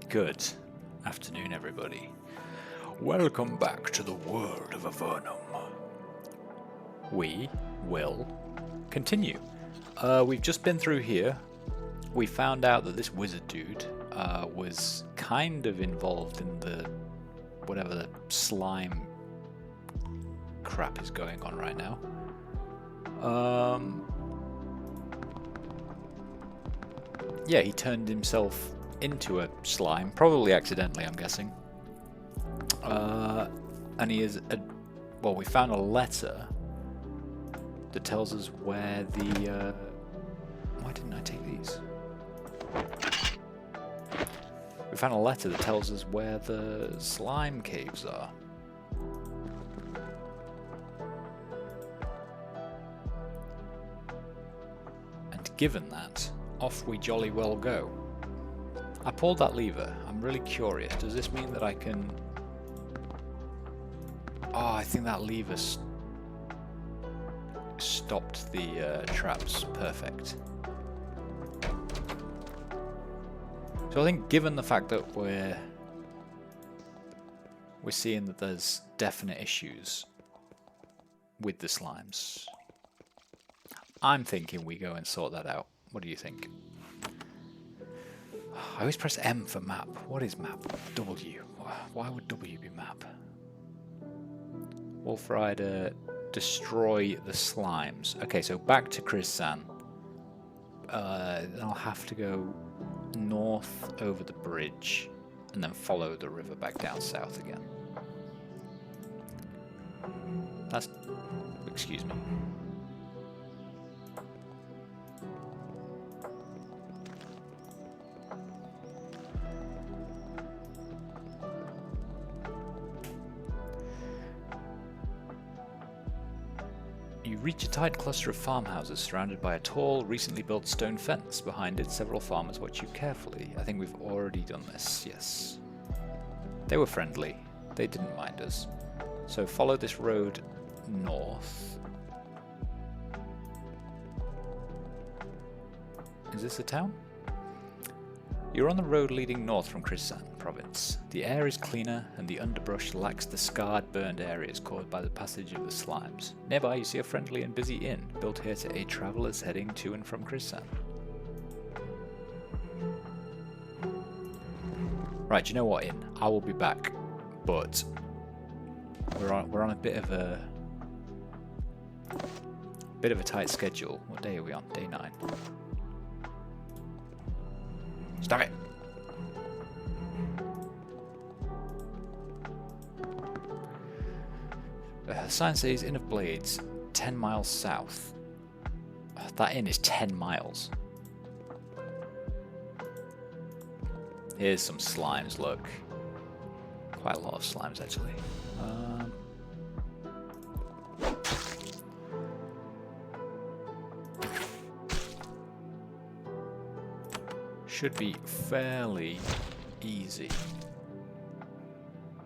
Good afternoon, everybody. Welcome back to the world of Avernum. We will continue. We've just been through here. We found out that this wizard dude was kind of involved in the whatever the slime crap is going on right now. Yeah, he turned himself into a slime, probably accidentally, I'm guessing. And he is well, we found a letter that tells us where the why didn't I take these? We found a letter that tells us where the slime caves are. And given that, off we jolly well go. I pulled that lever. I'm really curious. Does this mean that I can... Oh, I think that lever stopped the traps. Perfect. So I think given the fact that we're seeing that there's definite issues with the slimes, I'm thinking we go and sort that out. What do you think? I always press M for map. What is map? W. Why would W be map? Wolf Rider, destroy the slimes. Okay, so back to Chris-san. I'll have to go north over the bridge and then follow the river back down south again. That's... excuse me. You reach a tight cluster of farmhouses surrounded by a tall, recently built stone fence. Behind it, several farmers watch you carefully. I think we've already done this, yes. They were friendly. They didn't mind us. So follow this road north. Is this a town? You're on the road leading north from Chris-san province. The air is cleaner and the underbrush lacks the scarred, burned areas caused by the passage of the slimes. Nearby you see a friendly and busy inn, built here to aid travellers heading to and from Chris-san. Right, do you know what, inn? I will be back, but we're on a bit of a tight schedule. What day are we on? Day 9. Stop it! The sign says Inn of Blades, 10 miles south. That inn is 10 miles. Here's some slimes, look. Quite a lot of slimes, actually. Should be fairly easy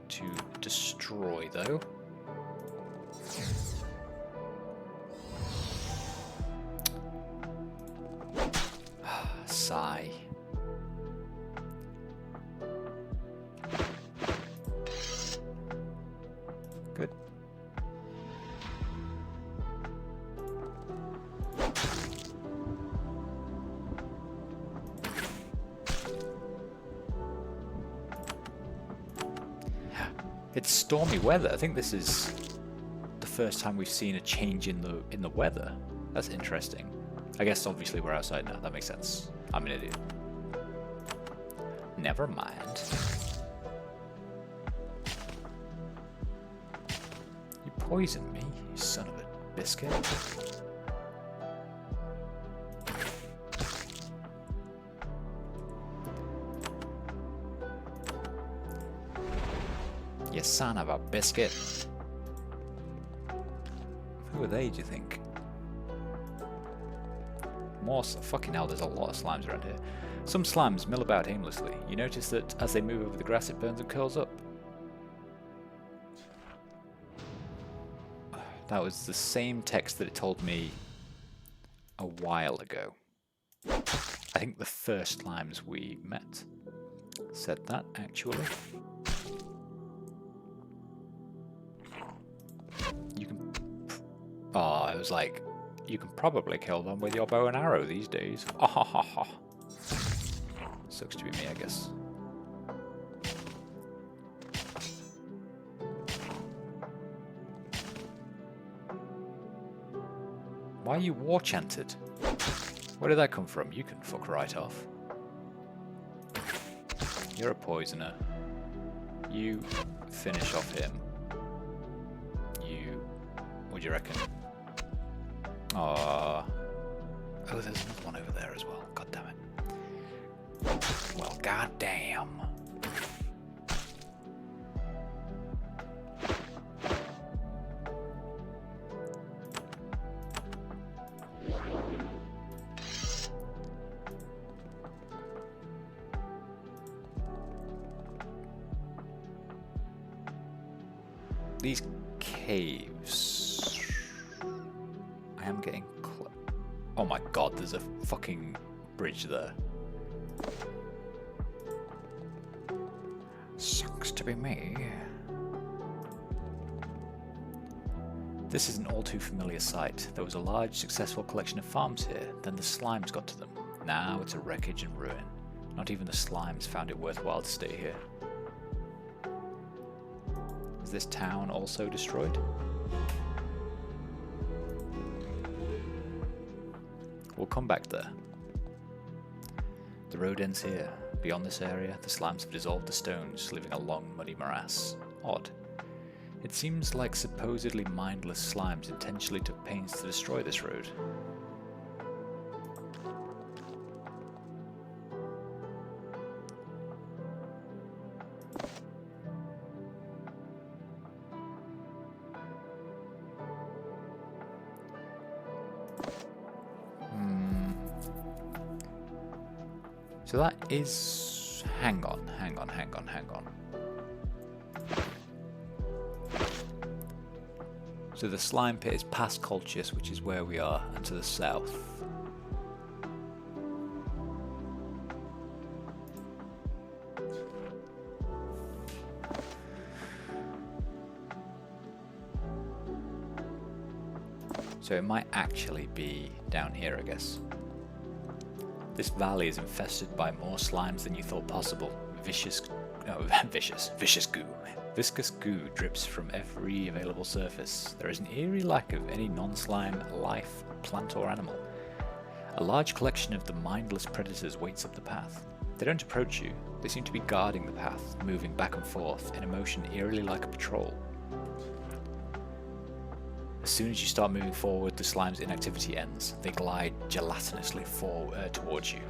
to destroy, though. Sigh. Good. It's stormy weather. I think this is the first time we've seen a change in the weather. That's interesting. I guess obviously we're outside now. That makes sense. I'm an idiot. Never mind. You poisoned me, you son of a biscuit. You son of a biscuit. Who are they, do you think? More fucking hell, there's a lot of slimes around here. Some slimes mill about aimlessly. You notice that as they move over the grass, it burns and curls up. That was the same text that it told me a while ago. I think the first slimes we met. Said that, actually. You can... Oh, I was like, you can probably kill them with your bow and arrow these days. Oh, ha, ha, ha. Sucks to be me, I guess. Why are you war chanted? Where did that come from? You can fuck right off. You're a poisoner. You finish off him. You... What do you reckon? Aww. Oh, there's another one over there as well. God damn it. Well, goddamn. These caves... I am getting oh my god, there's a fucking bridge there. Sucks to be me. This is an all too familiar sight. There was a large, successful collection of farms here, then the slimes got to them. Now it's a wreckage and ruin. Not even the slimes found it worthwhile to stay here. Is this town also destroyed? We'll come back there. The road ends here. Beyond this area, the slimes have dissolved the stones, leaving a long, muddy morass. Odd. It seems like supposedly mindless slimes intentionally took pains to destroy this road. So that is... hang on. So the slime pit is past Colchis, which is where we are, and to the south. So it might actually be down here, I guess. This valley is infested by more slimes than you thought possible. Viscous goo. Viscous goo drips from every available surface. There is an eerie lack of any non-slime life, plant or animal. A large collection of the mindless predators waits up the path. They don't approach you. They seem to be guarding the path, moving back and forth in a motion eerily like a patrol. As soon as you start moving forward, the slime's inactivity ends. They glide gelatinously towards you.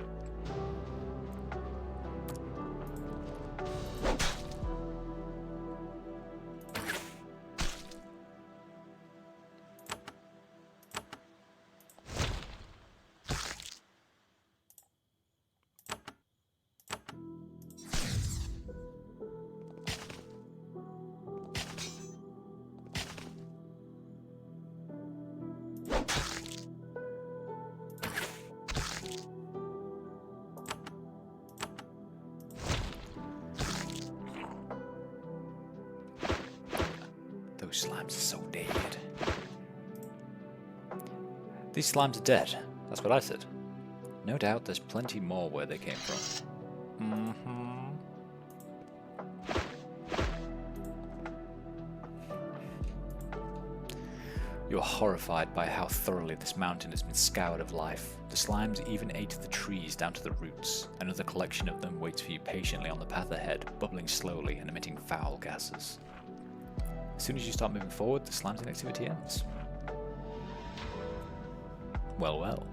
Those slimes are so dead. These slimes are dead. That's what I said. No doubt there's plenty more where they came from. You are horrified by how thoroughly this mountain has been scoured of life. The slimes even ate the trees down to the roots. Another collection of them waits for you patiently on the path ahead, bubbling slowly and emitting foul gases. As soon as you start moving forward, the slime's inactivity ends. Well, well.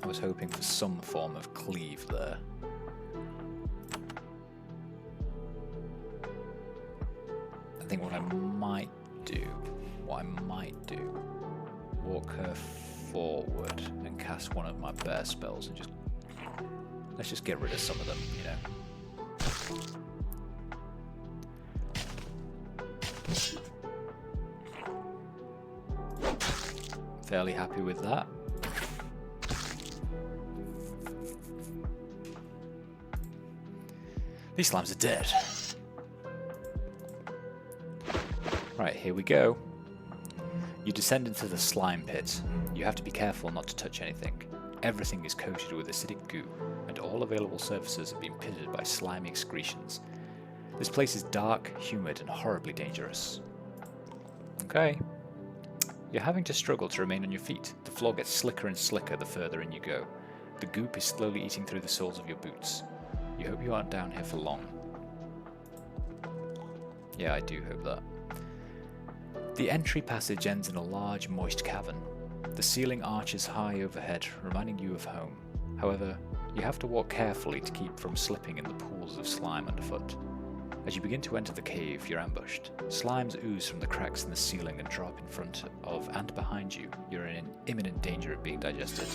I was hoping for some form of cleave there. I think what I might do, walk her forward and cast one of my bear spells and let's just get rid of some of them, you know. Fairly happy with that. These slimes are dead. Right, here we go. You descend into the slime pit. You have to be careful not to touch anything. Everything is coated with acidic goo, and all available surfaces have been pitted by slimy excretions. This place is dark, humid, and horribly dangerous. Okay. You're having to struggle to remain on your feet. The floor gets slicker and slicker the further in you go. The goop is slowly eating through the soles of your boots. You hope you aren't down here for long. Yeah, I do hope that. The entry passage ends in a large, moist cavern. The ceiling arches high overhead, reminding you of home. However, you have to walk carefully to keep from slipping in the pools of slime underfoot. As you begin to enter the cave, you're ambushed. Slimes ooze from the cracks in the ceiling and drop in front of and behind you. You're in imminent danger of being digested.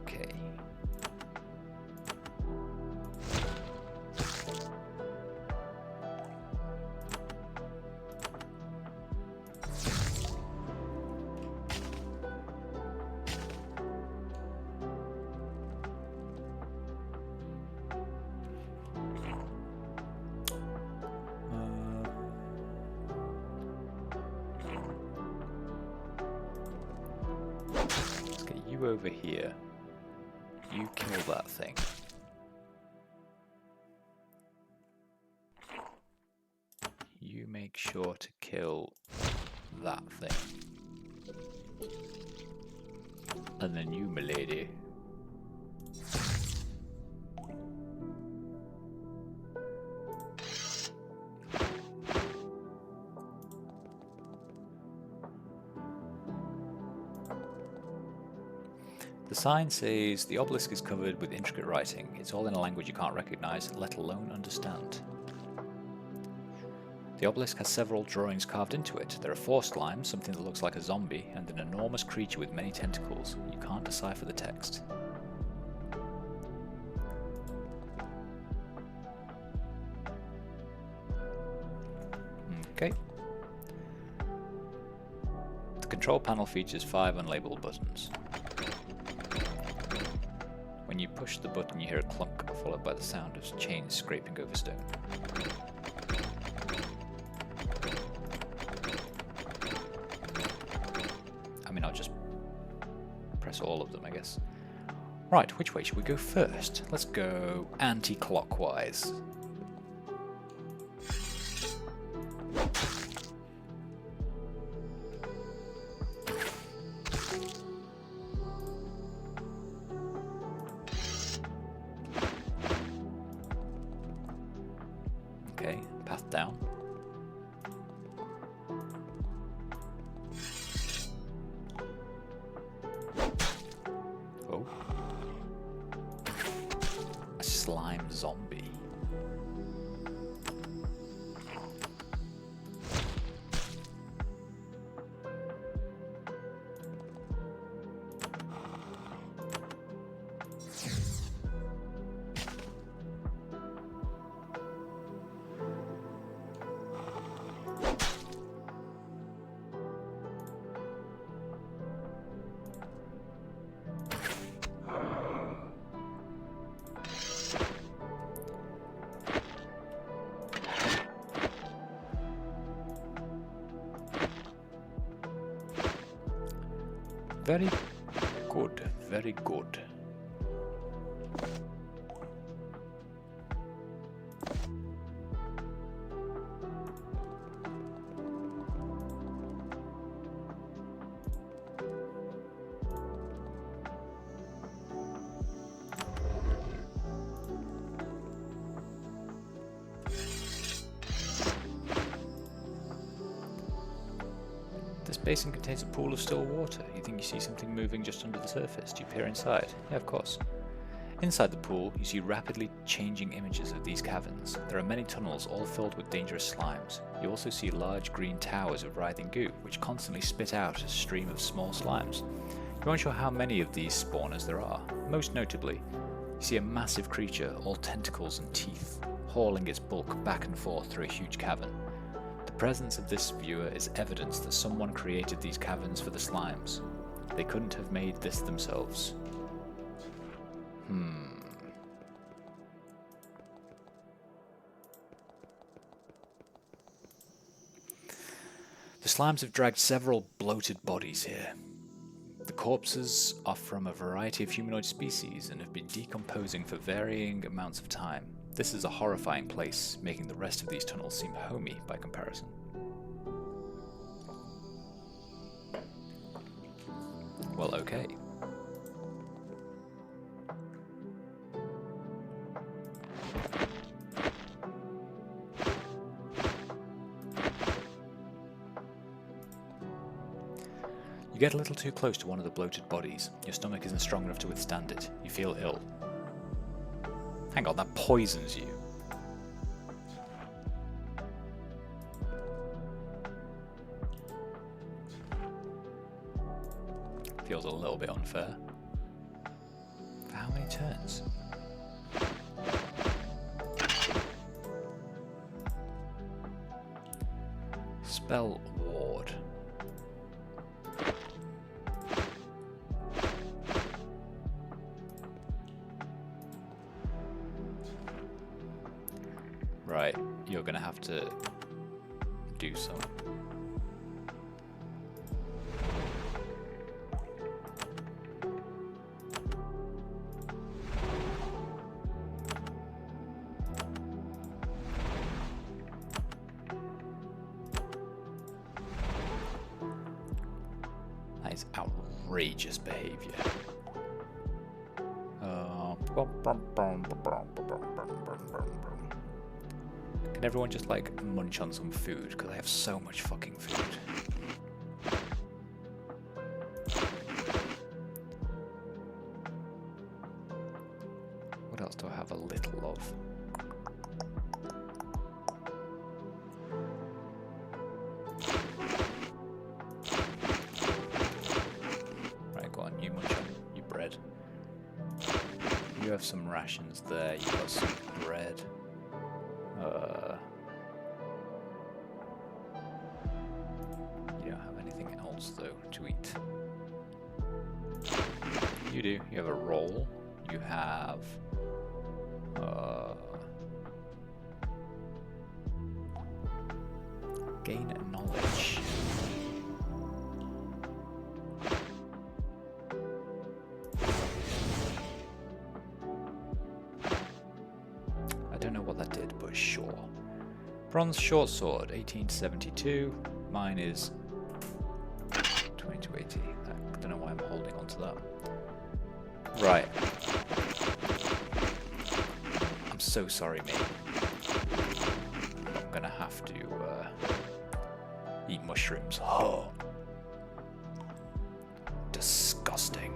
Okay. Let's get you over here. You kill that thing. You make sure to kill that thing. And then you, milady. The sign says the obelisk is covered with intricate writing. It's all in a language you can't recognize, let alone understand. The obelisk has several drawings carved into it. There are 4 slimes, something that looks like a zombie, and an enormous creature with many tentacles. You can't decipher the text. Okay. The control panel features 5 unlabeled buttons. When you push the button, you hear a clunk, followed by the sound of chains scraping over stone. I mean, I'll just press all of them, I guess. Right, which way should we go first? Let's go anti-clockwise. Okay, path down. Oh. A slime zombie. Very good, very good. This basin contains a pool of still water. You think you see something moving just under the surface. Do you peer inside? Yeah, of course. Inside the pool, you see rapidly changing images of these caverns. There are many tunnels, all filled with dangerous slimes. You also see large green towers of writhing goo, which constantly spit out a stream of small slimes. You aren't sure how many of these spawners there are. Most notably, you see a massive creature, all tentacles and teeth, hauling its bulk back and forth through a huge cavern. The presence of this viewer is evidence that someone created these caverns for the slimes. They couldn't have made this themselves. The slimes have dragged several bloated bodies here. The corpses are from a variety of humanoid species and have been decomposing for varying amounts of time. This is a horrifying place, making the rest of these tunnels seem homey by comparison. Well, okay. You get a little too close to one of the bloated bodies. Your stomach isn't strong enough to withstand it. You feel ill. Hang on, that poisons you. Feels a little bit unfair. For how many turns? Spell ward. Right, you're gonna have to do some. That is outrageous behavior. Can everyone just like munch on some food? Because I have so much fucking food. What else do I have a little of? Right, go on, you munch on your bread. You have some rations there, you've got some bread. You don't have anything else though to eat. You do. You have a roll. You have gain knowledge. I don't know what that did, but sure. Bronze short sword, 1872. Mine is 2280. I don't know why I'm holding on to that. Right. I'm so sorry, mate. I'm gonna have to eat mushrooms. Oh, disgusting.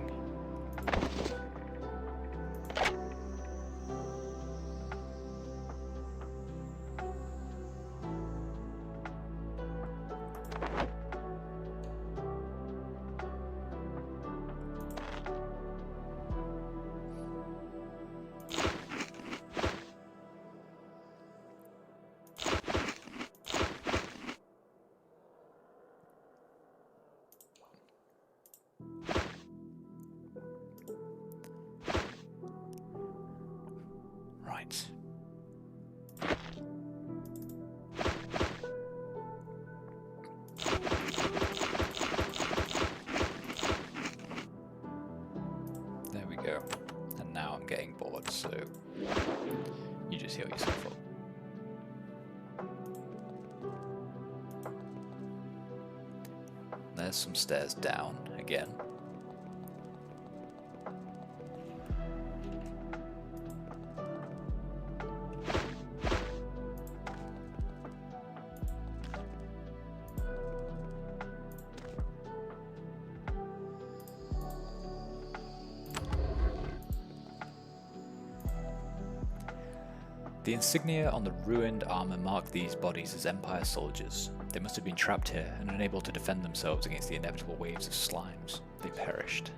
Right. There we go. And now I'm getting bored, so you just heal yourself up. There's some stairs down again. The insignia on the ruined armor mark these bodies as Empire soldiers. They must have been trapped here and unable to defend themselves against the inevitable waves of slimes. They perished.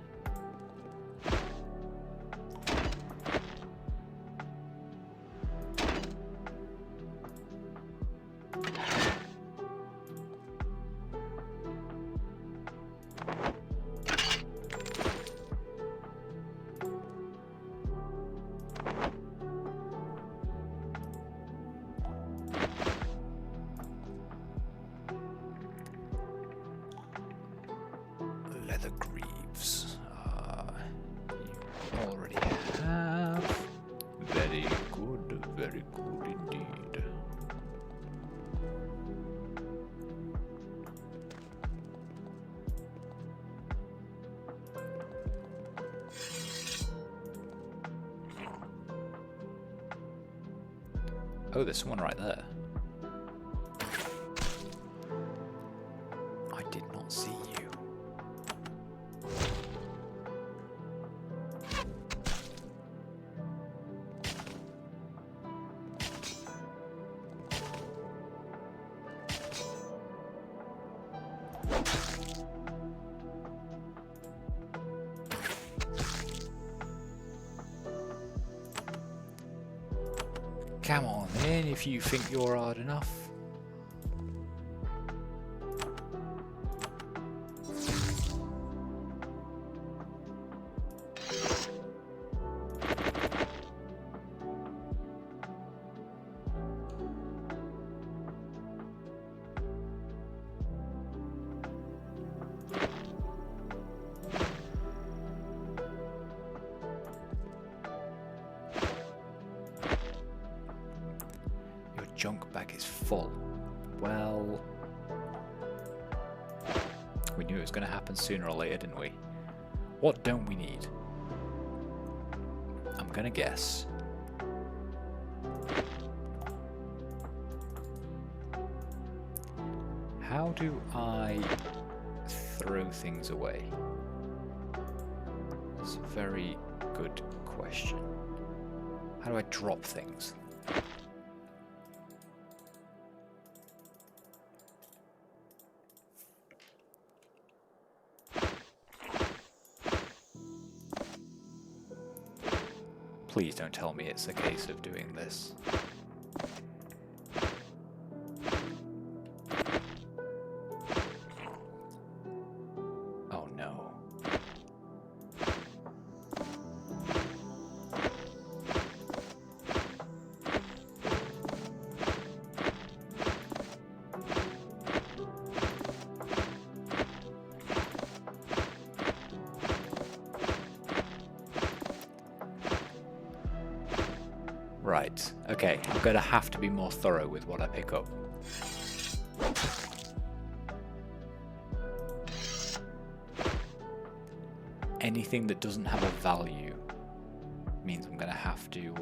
Leather greaves. You already have. Very good indeed. Oh, there's someone right there. I did not see you. Come on then, if you think you're hard enough. Junk bag is full. Well, we knew it was going to happen sooner or later, didn't we? What don't we need? I'm going to guess. How do I throw things away? That's a very good question. How do I drop things? Please don't tell me it's a case of doing this. Oh no. Right, okay, I'm going to have to be more thorough with what I pick up. Anything that doesn't have a value means I'm going to have to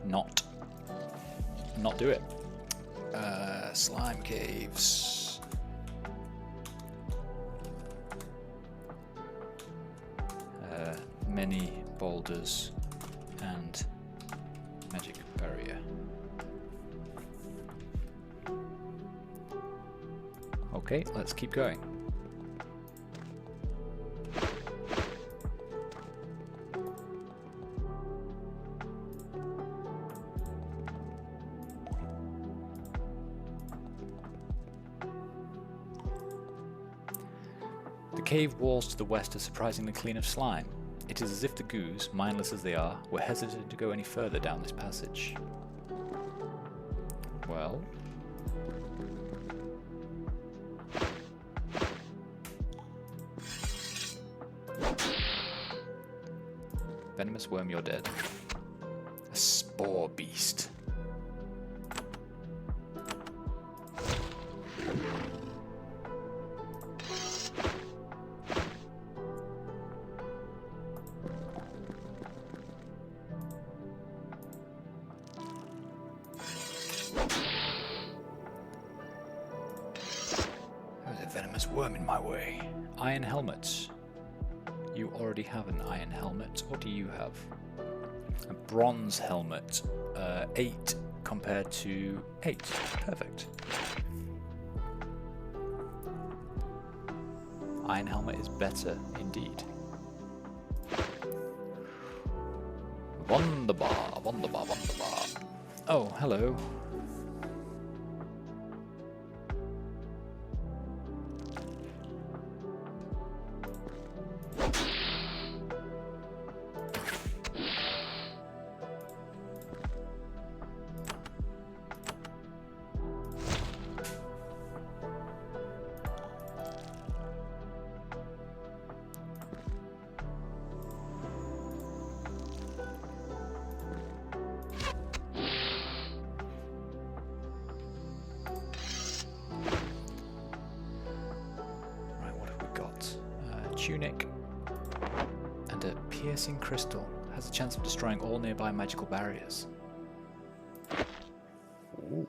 not do it. Slime caves. Many boulders. And magic barrier. Okay, let's keep going. The cave walls to the west are surprisingly clean of slime. It is as if the goos, mindless as they are, were hesitant to go any further down this passage. Well... Venomous worm, you're dead. A spore beast. Venomous worm in my way. Iron helmets. You already have an iron helmet. What do you have? A bronze helmet. 8 compared to 8. Perfect. Iron helmet is better indeed. Wunderbar, wunderbar, wunderbar. Oh, hello. Tunic and a piercing crystal has a chance of destroying all nearby magical barriers. Ooh.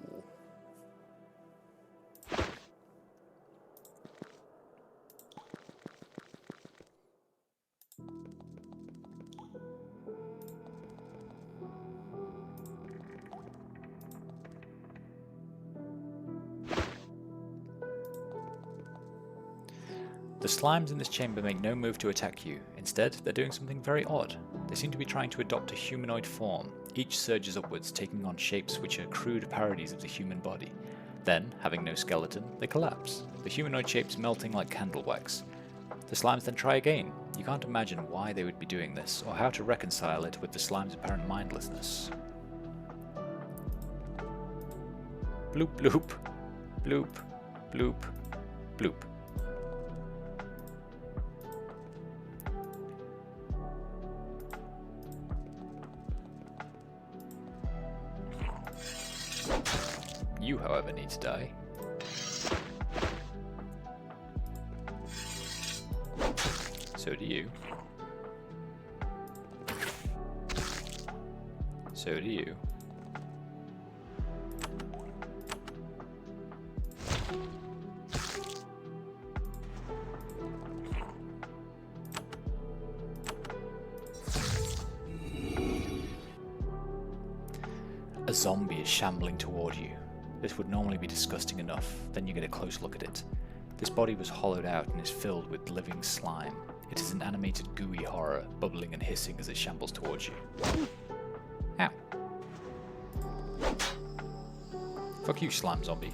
The slimes in this chamber make no move to attack you. Instead, they're doing something very odd. They seem to be trying to adopt a humanoid form. Each surges upwards, taking on shapes which are crude parodies of the human body. Then, having no skeleton, they collapse, the humanoid shapes melting like candle wax. The slimes then try again. You can't imagine why they would be doing this, or how to reconcile it with the slime's apparent mindlessness. Bloop bloop, bloop, bloop, bloop. You, however, need to die. So do you. So do you. A zombie is shambling toward you. This would normally be disgusting enough, then you get a close look at it. This body was hollowed out and is filled with living slime. It is an animated gooey horror, bubbling and hissing as it shambles towards you. Ow. Fuck you, slime zombie.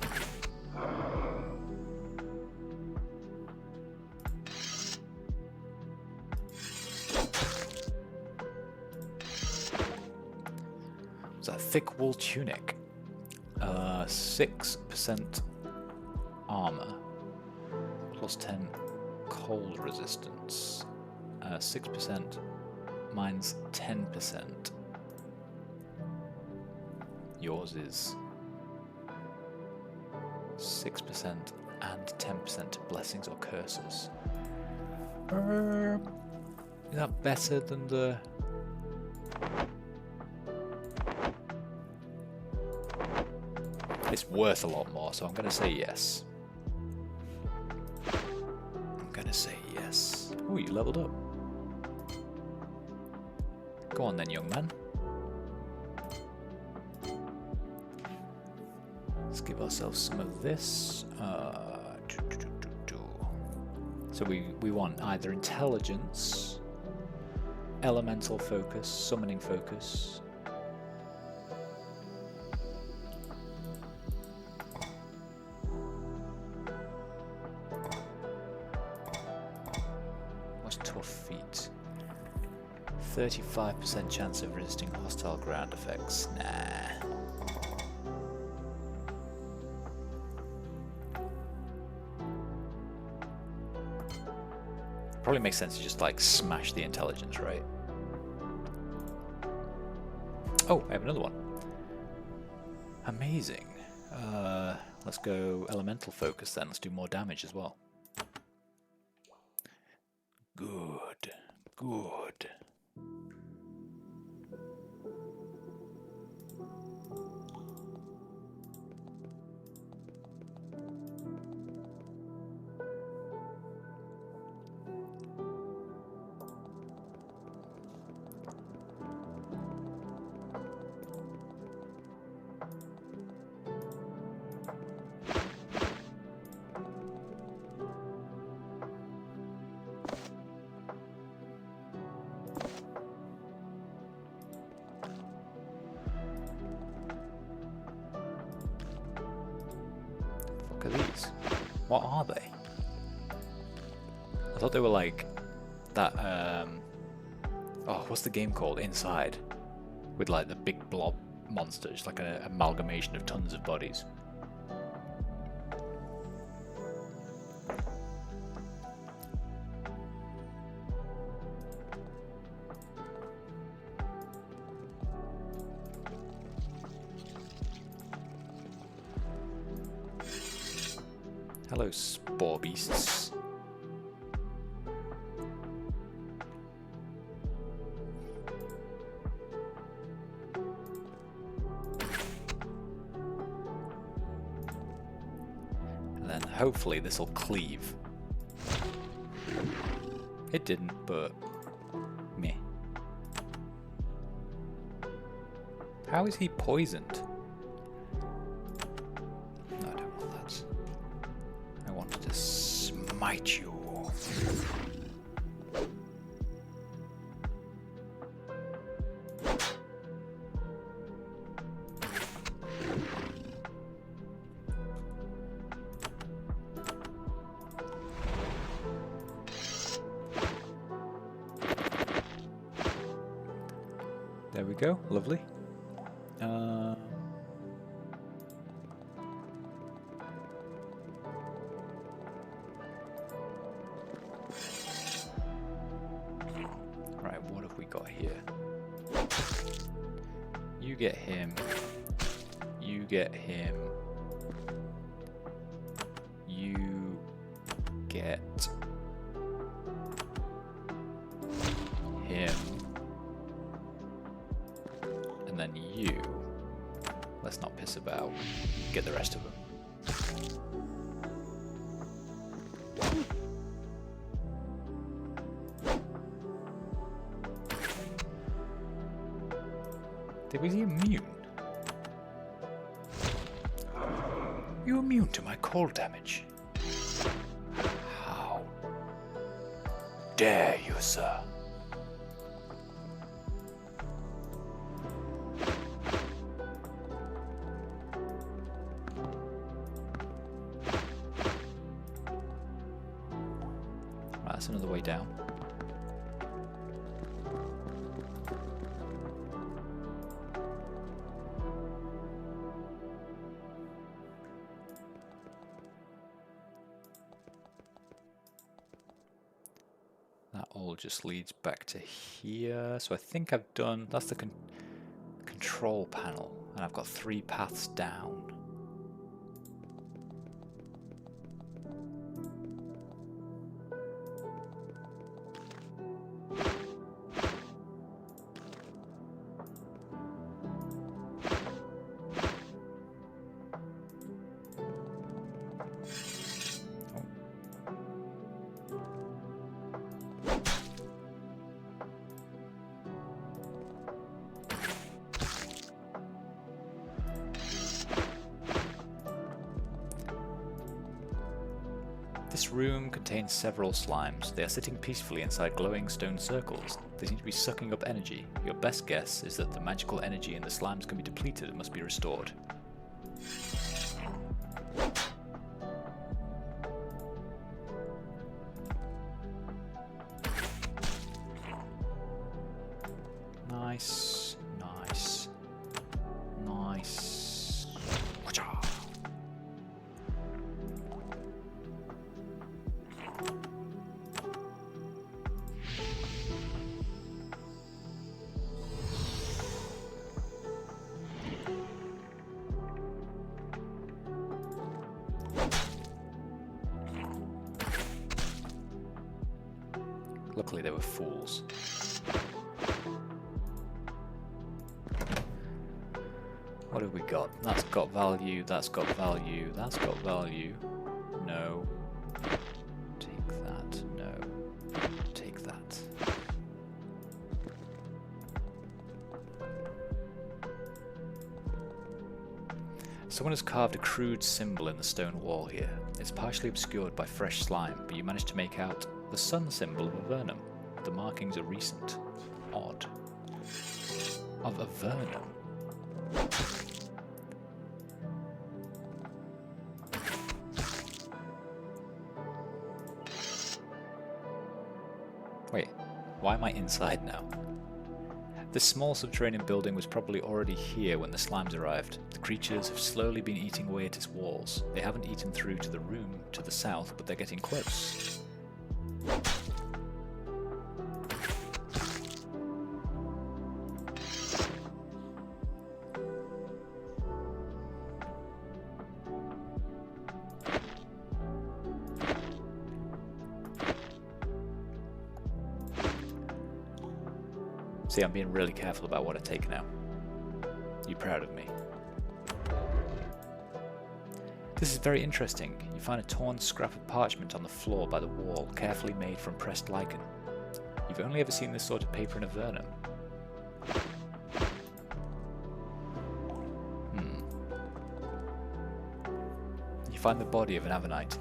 It's a thick wool tunic. 6% armor, plus 10 cold resistance. 6%, mine's 10%. Yours is 6% and 10% blessings or curses. Is that better than the... It's worth a lot more, so I'm going to say yes. I'm going to say yes. Oh, you leveled up. Go on then, young man. Let's give ourselves some of this. So we want either intelligence, elemental focus, summoning focus, what's tough feat? 35% chance of resisting hostile ground effects. Nah. Probably makes sense to just like smash the intelligence, right? Oh, I have another one. Amazing. Let's go elemental focus then. Let's do more damage as well. Good. Good. fuck are these? What are they? I thought they were like that, oh, what's the game called? Inside. With like the big blob monsters, like an amalgamation of tons of bodies. Hello, spore beasts. And then hopefully this will cleave. It didn't, but meh. How is he poisoned? No, I don't want that. I wanted to smite you. There we go, lovely. Right, what have we got here? You get him. You get him. You get him. And then you, let's not piss about, get the rest of them. Was he immune? You immune to my cold damage? How dare you, sir? Right, that's another way down. That all just leads back to here. So I think I've done, that's the control panel, and I've got 3 paths down. This room contains several slimes. They are sitting peacefully inside glowing stone circles. They seem to be sucking up energy. Your best guess is that the magical energy in the slimes can be depleted and must be restored. Nice, nice, nice. Whatcha? Luckily they were fools. What have we got? That's got value, that's got value, that's got value. No. Take that, no. Take that. Someone has carved a crude symbol in the stone wall here. It's partially obscured by fresh slime, but you manage to make out the sun symbol of Avernum. The markings are recent. Odd. Of Avernum. Why am I inside now? This small subterranean building was probably already here when the slimes arrived. The creatures have slowly been eating away at its walls. They haven't eaten through to the room to the south, but they're getting close. See, I'm being really careful about what I take now. You proud of me? This is very interesting. You find a torn scrap of parchment on the floor by the wall, carefully made from pressed lichen. You've only ever seen this sort of paper in Avernum. You find the body of an Avernite.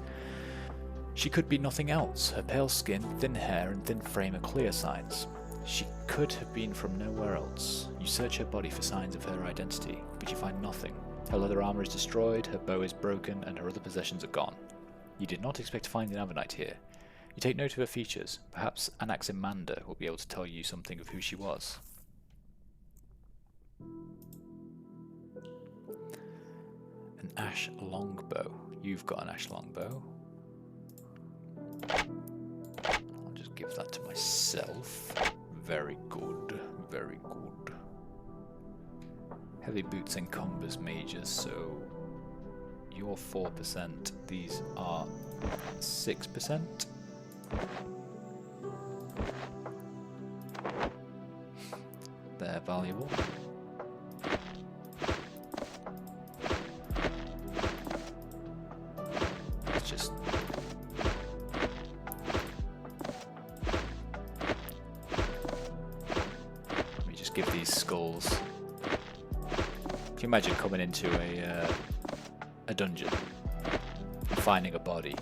She could be nothing else. Her pale skin, thin hair, and thin frame are clear signs. She could have been from nowhere else. You search her body for signs of her identity, but you find nothing. Her leather armor is destroyed, her bow is broken, and her other possessions are gone. You did not expect to find an Avernite here. You take note of her features. Perhaps Anaximander will be able to tell you something of who she was. An ash longbow. You've got an ash longbow. I'll just give that to myself. Very good, very good. Heavy boots encumbers mages, so you're 4%, these are 6%. They're valuable. Let's just give these skulls. Can you imagine coming into a dungeon and finding a body,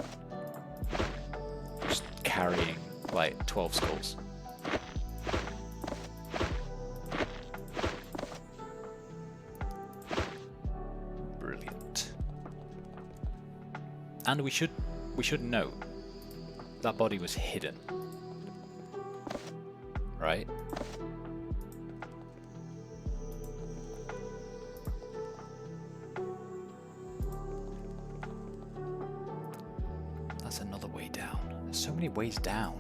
just carrying like 12 skulls? Brilliant. And we should note that body was hidden, right? That's another way down. There's so many ways down.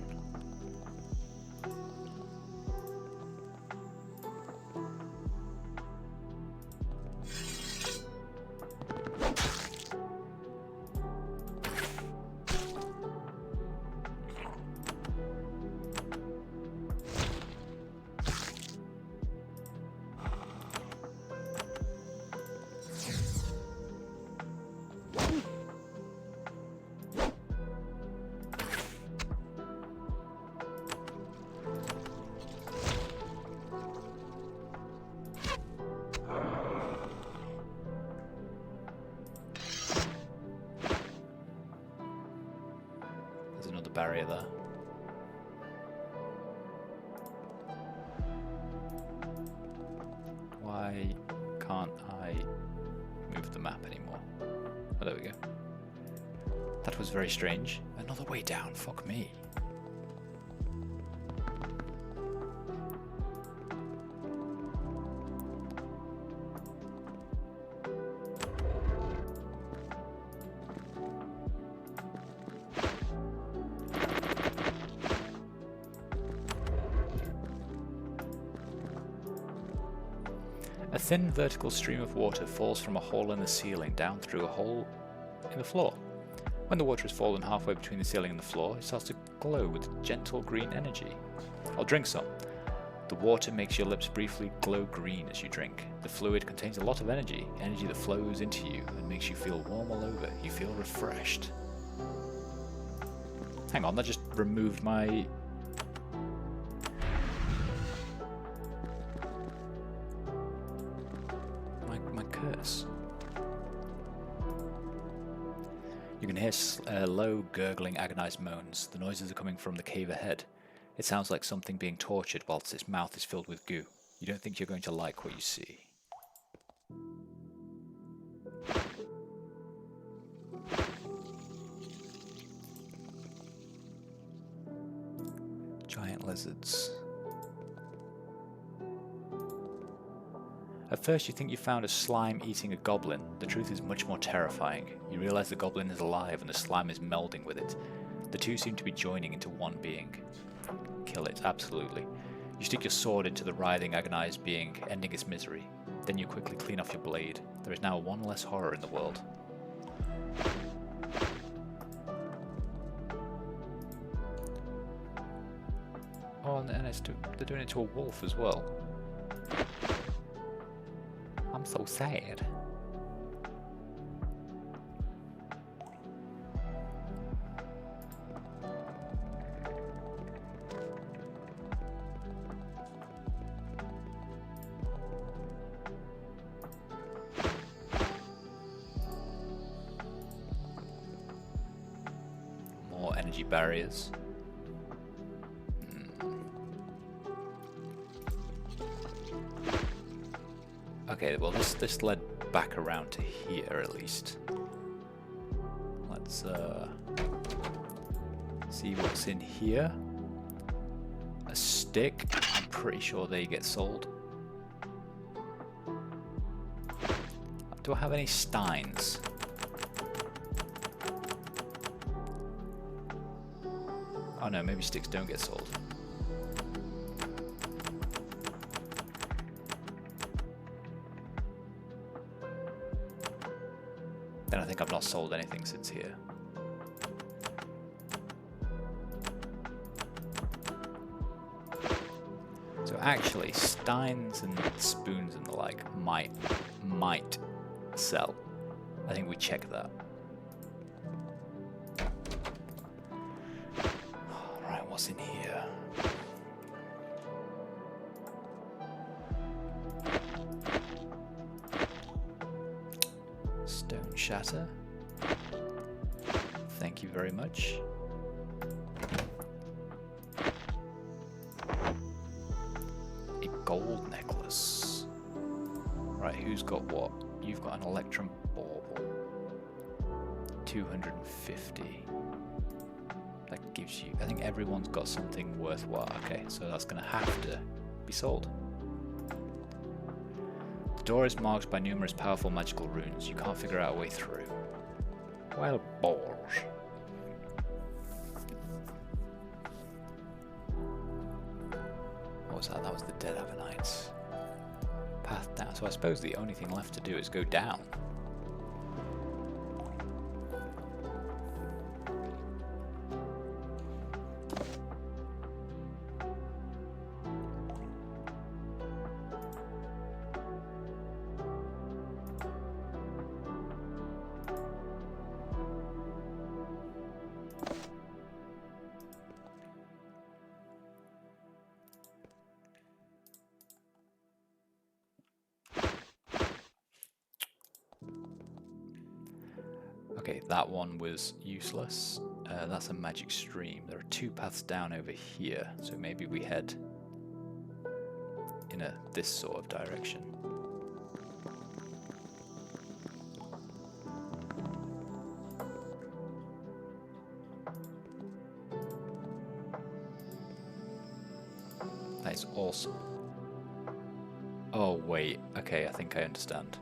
Barrier there. Why can't I move the map anymore? Oh, there we go. That was very strange. Another way down, fuck me. A thin vertical stream of water falls from a hole in the ceiling down through a hole in the floor. When the water has fallen halfway between the ceiling and the floor, it starts to glow with gentle green energy. I'll drink some. The water makes your lips briefly glow green as you drink. The fluid contains a lot of energy that flows into you and makes you feel warm all over. You feel refreshed. Hang on, that just removed my... curse. You can hear low, gurgling, agonized moans. The noises are coming from the cave ahead. It sounds like something being tortured whilst its mouth is filled with goo. You don't think you're going to like what you see. Giant giant lizards. At first you think you found a slime eating a goblin. The truth is much more terrifying. You realize the goblin is alive and the slime is melding with it. The two seem to be joining into one being. Kill it, absolutely. You stick your sword into the writhing, agonized being, ending its misery. Then you quickly clean off your blade. There is now one less horror in the world. Oh, and they're doing it to a wolf as well. I'm so sad. More energy barriers. Okay, well this led back around to here at least. Let's see what's in here. A stick. I'm pretty sure they get sold. Do I have any steins? Oh no, maybe sticks don't get sold. Then I think I've not sold anything since here. So actually, steins and spoons and the like might sell. I think we check that. Alright, what's in here? Stone shatter. Thank you very much. A gold necklace. Right, who's got what? You've got an electrum bauble. 250. That gives you... I think everyone's got something worthwhile. Okay, so that's going to have to be sold. The door is marked by numerous powerful magical runes. You can't figure out a way through. Well, balls. What was that? That was the Dead Avernites. Path down. So I suppose the only thing left to do is go down. Okay, that one was useless. That's a magic stream. There are two paths down over here, so maybe we head in this sort of direction. That is awesome. Oh wait, okay, I think I understand.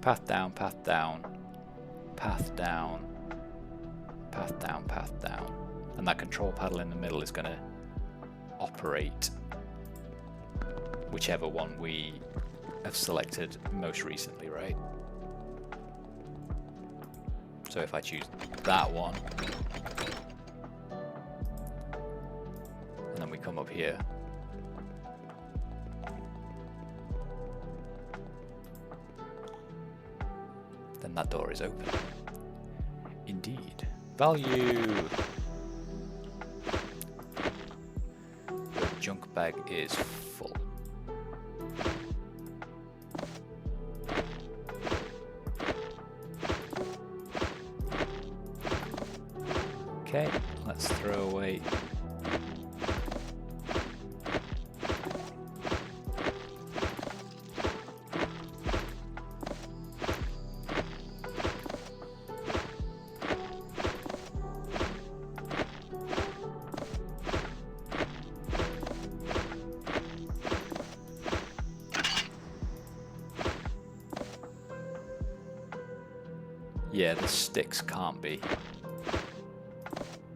Path down, path down, path down, path down, path down. And that control paddle in the middle is going to operate whichever one we have selected most recently, right? So if I choose that one, and then we come up here, then that door is open. Indeed. Value! The junk bag is full. Okay, let's throw away. Yeah, the sticks can't be.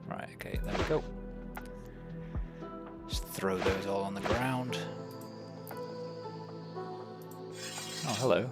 Right, okay, there we go. Just throw those all on the ground. Oh, hello.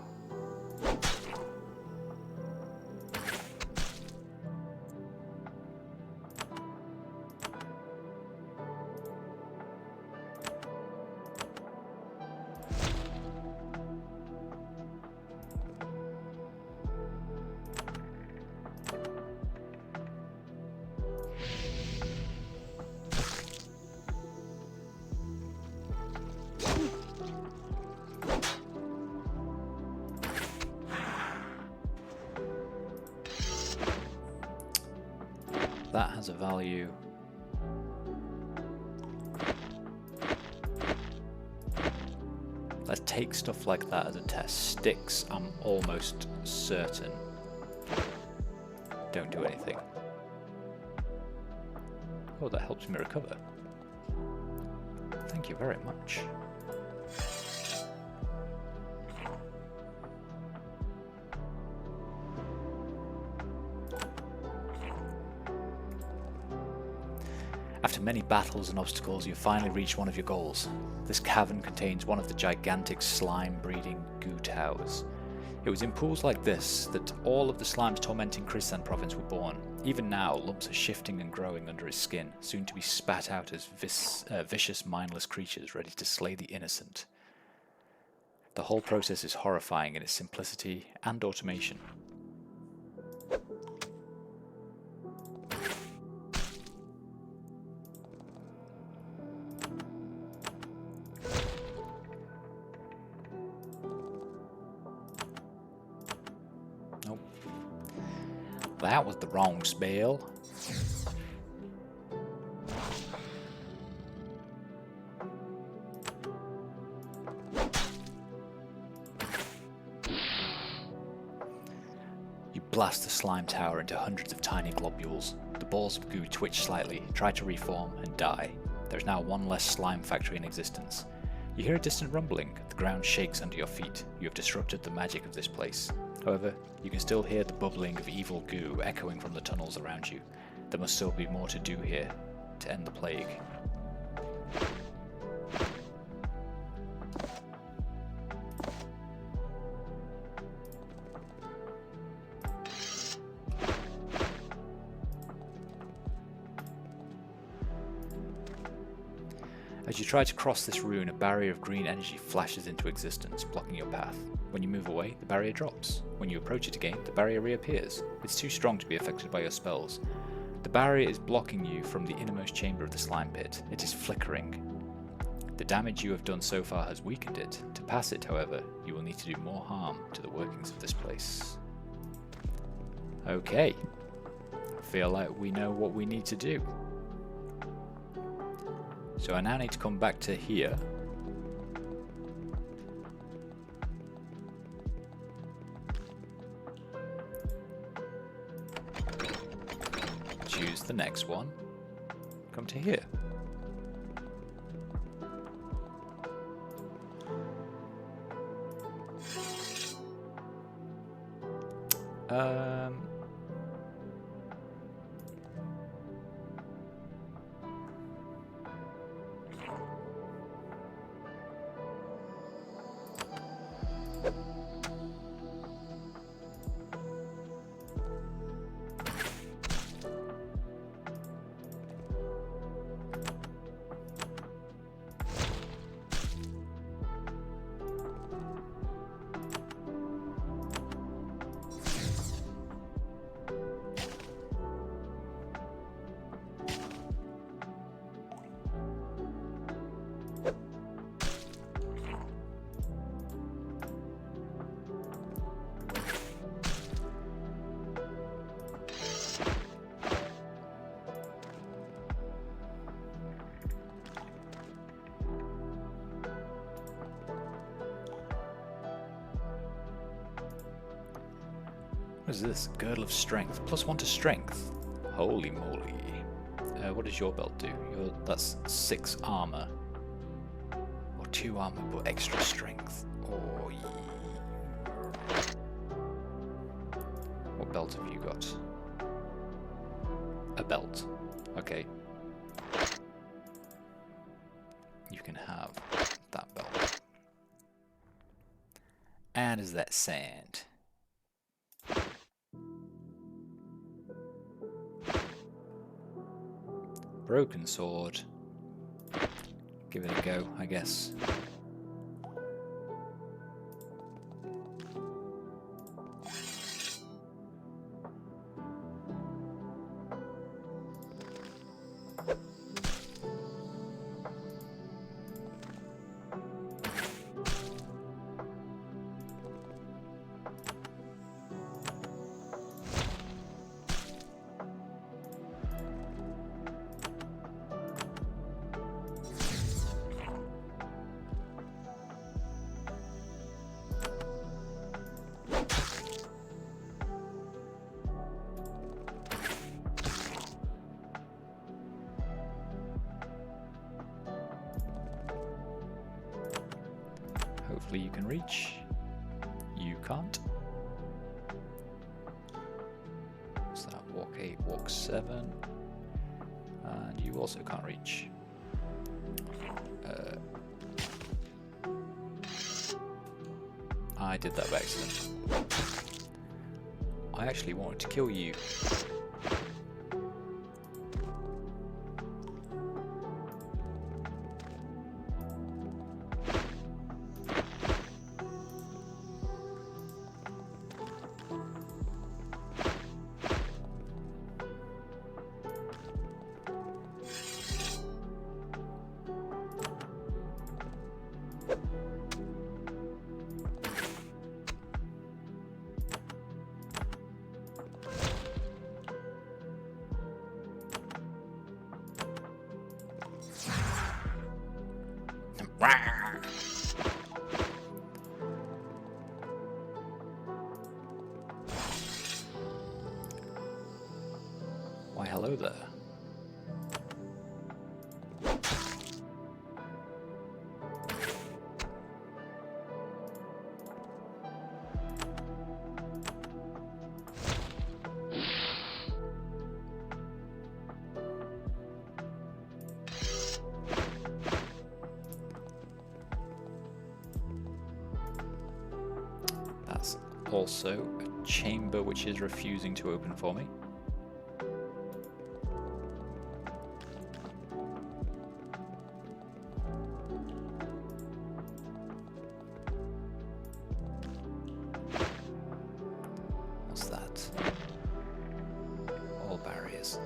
That has a value. Let's take stuff like that as a test. Sticks, I'm almost certain don't do anything. Oh, that helps me recover. Thank you very much. After many battles and obstacles, you finally reach one of your goals. This cavern contains one of the gigantic slime-breeding goo towers. It was in pools like this that all of the slimes tormenting Krisan province were born. Even now, lumps are shifting and growing under his skin, soon to be spat out as vicious, mindless creatures ready to slay the innocent. The whole process is horrifying in its simplicity and automation. That was the wrong spell. You blast the slime tower into hundreds of tiny globules. The balls of goo twitch slightly, try to reform, and die. There is now one less slime factory in existence. You hear a distant rumbling. The ground shakes under your feet. You have disrupted the magic of this place. However, you can still hear the bubbling of evil goo echoing from the tunnels around you. There must still be more to do here to end the plague. As you try to cross this rune, a barrier of green energy flashes into existence, blocking your path. When you move away, the barrier drops. When you approach it again, the barrier reappears. It's too strong to be affected by your spells. The barrier is blocking you from the innermost chamber of the slime pit. It is flickering. The damage you have done so far has weakened it. To pass it, however, you will need to do more harm to the workings of this place. Okay. I feel like we know what we need to do. So I now need to come back to here. Choose the next one. Come to here. What is this? Girdle of Strength. +1 to Strength. Holy moly. What does your belt do? That's 6 armor. Or 2 armor but extra strength. Or... What What belt have you got? A belt. Okay. You can have that belt. And is that sand? Broken sword. Give it a go, I guess. Hopefully you can reach. You can't. What's that? Walk 8, walk 7. And you also can't reach. I did that by accident. I actually wanted to kill you. Why, hello there. That's also a chamber which is refusing to open for me. What's that? All barriers.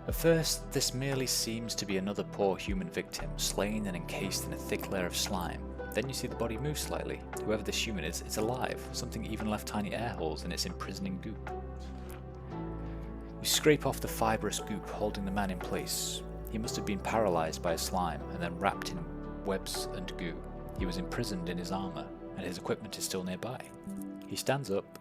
At first, this merely seems to be another poor human victim, slain and encased in a thick layer of slime. Then you see the body move slightly. Whoever this human is, it's alive. Something even left tiny air holes in its imprisoning goop. You scrape off the fibrous goop, holding the man in place. He must have been paralyzed by a slime and then wrapped in webs and goo. He was imprisoned in his armor, and his equipment is still nearby. He stands up.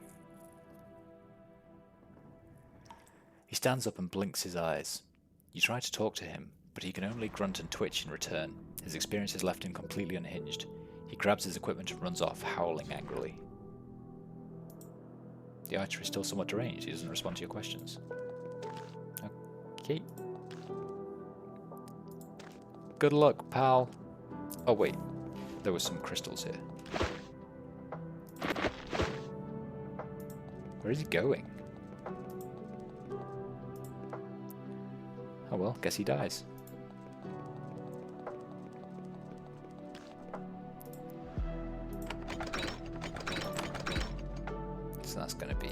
He stands up and blinks his eyes. You try to talk to him, but he can only grunt and twitch in return. His experience has left him completely unhinged. He grabs his equipment and runs off, howling angrily. The archer is still somewhat deranged. He doesn't respond to your questions. Okay. Good luck, pal. Oh wait, there were some crystals here. Where is he going? Oh well, guess he dies. So that's going to be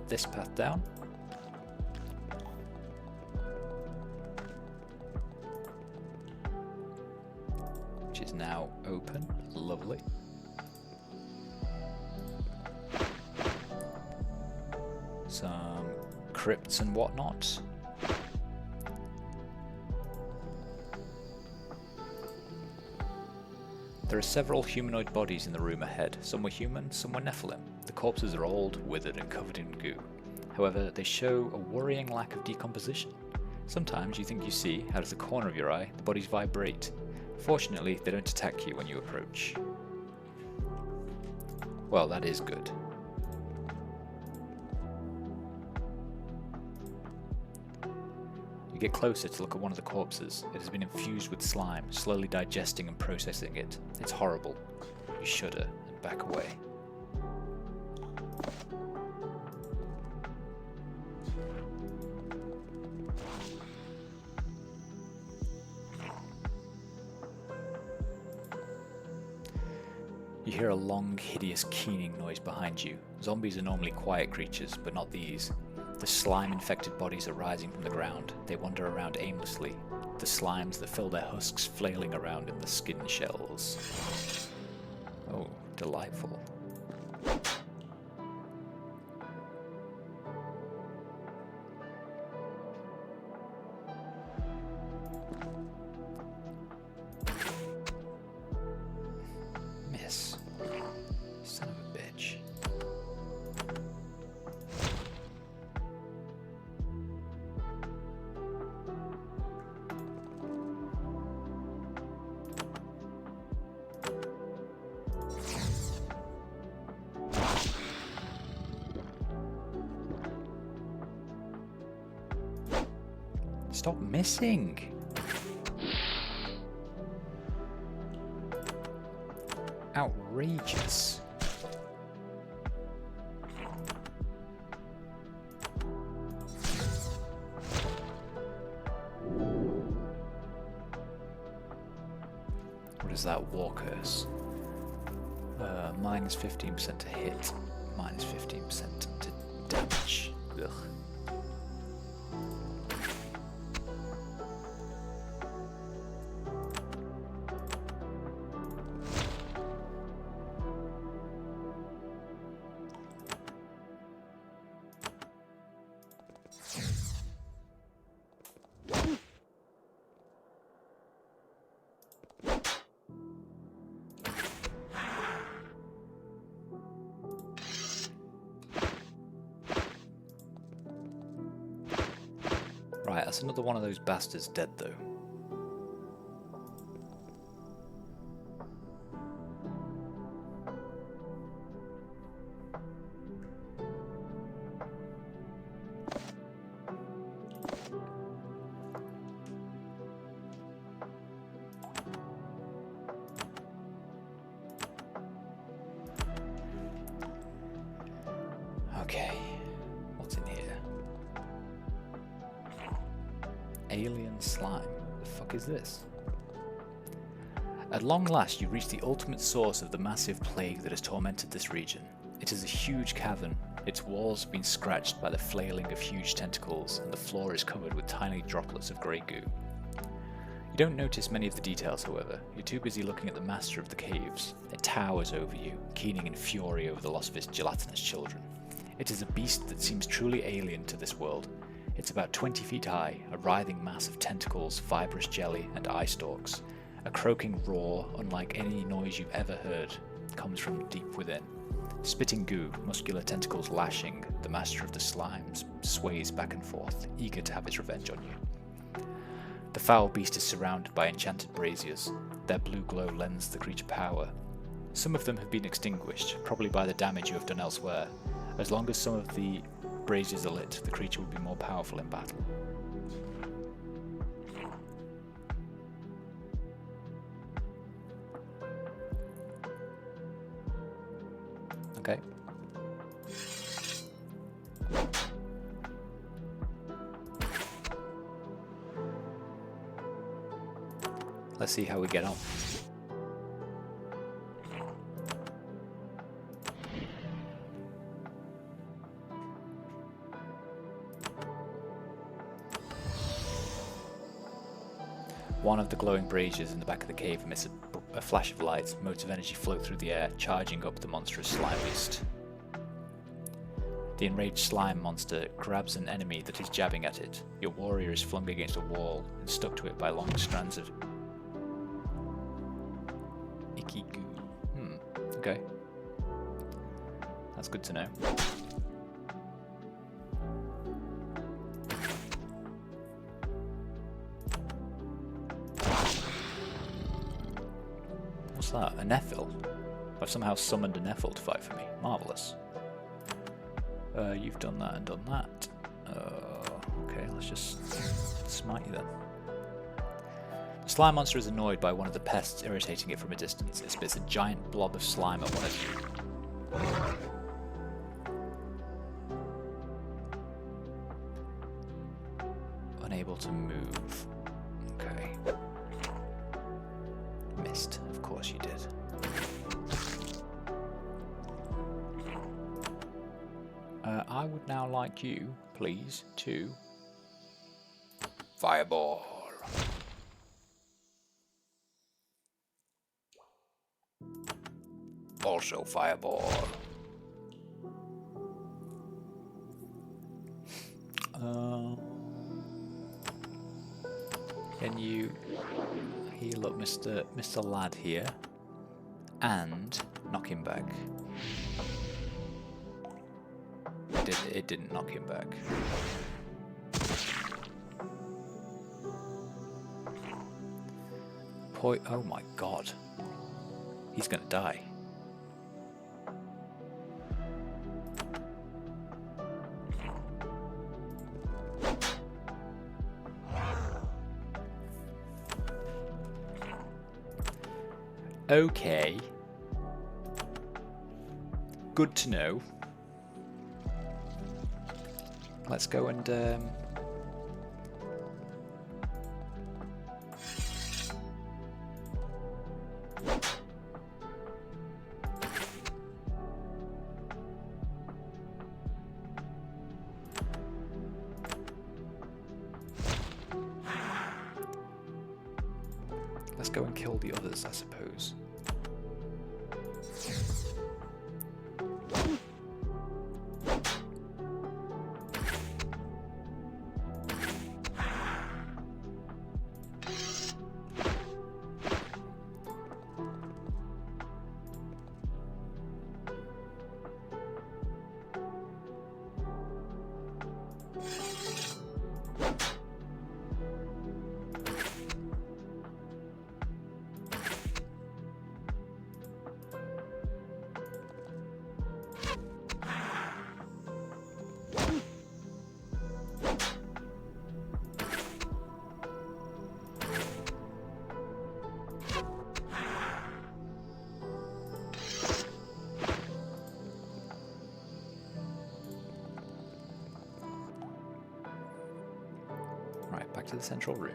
this path down. Which is now open. Lovely. Some crypts and whatnot. There are several humanoid bodies in the room ahead. Some were human, some were Nephilim. The corpses are old, withered and covered in goo. However, they show a worrying lack of decomposition. Sometimes you think you see, out of the corner of your eye, the bodies vibrate. Fortunately, they don't attack you when you approach. Well, that is good. You get closer to look at one of the corpses. It has been infused with slime, slowly digesting and processing it. It's horrible. You shudder and back away. You hear a long, hideous keening noise behind you. Zombies are normally quiet creatures, but not these. The slime-infected bodies are rising from the ground. They wander around aimlessly, the slimes that fill their husks flailing around in the skin shells. Oh, delightful. Miss. Son of a bitch. Stop missing! Outrageous. What is that war curse? Minus 15% to hit, minus 15% to damage. Ugh. Right, that's another one of those bastards dead though. Okay, what's in here? Alien slime. The fuck is this? At long last, you reach the ultimate source of the massive plague that has tormented this region. It is a huge cavern. Its walls have been scratched by the flailing of huge tentacles, and the floor is covered with tiny droplets of grey goo. You don't notice many of the details, however. You're too busy looking at the master of the caves. It towers over you, keening in fury over the loss of its gelatinous children. It is a beast that seems truly alien to this world. It's about 20 feet high, a writhing mass of tentacles, fibrous jelly, and eye stalks. A croaking roar, unlike any noise you've ever heard, comes from deep within. Spitting goo, muscular tentacles lashing, the master of the slimes sways back and forth, eager to have his revenge on you. The foul beast is surrounded by enchanted braziers. Their blue glow lends the creature power. Some of them have been extinguished, probably by the damage you have done elsewhere. As long as some of the braziers are lit, the creature will be more powerful in battle. Okay. Let's see how we get on. One of the glowing braziers in the back of the cave emits a flash of light. Motes of energy float through the air, charging up the monstrous slime beast. The enraged slime monster grabs an enemy that is jabbing at it. Your warrior is flung against a wall and stuck to it by long strands of icky goo. Okay. That's good to know. What's that? A Nephil? I've somehow summoned a Nephil to fight for me. Marvellous. You've done that and done that. Okay, let's just smite you then. The slime monster is annoyed by one of the pests irritating it from a distance. It spits a giant blob of slime at one of you. Unable to move. Okay. Missed. Of course you did. I would now like you, please, to fireball. Also fireball. Can you heal up Mr. Lad here and knock him back? It didn't knock him back. Oh my god. He's gonna die. Okay. Good to know. Let's go and let's go and kill the others, I suppose. Back to the central room.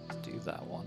Let's do that one.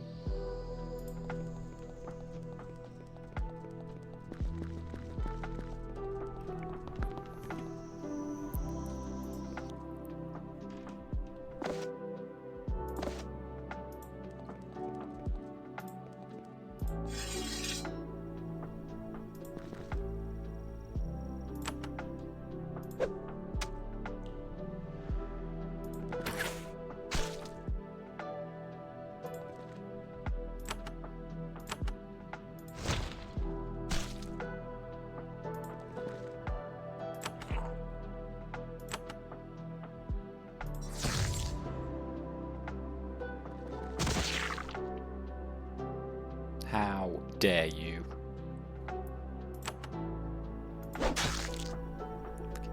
How dare you?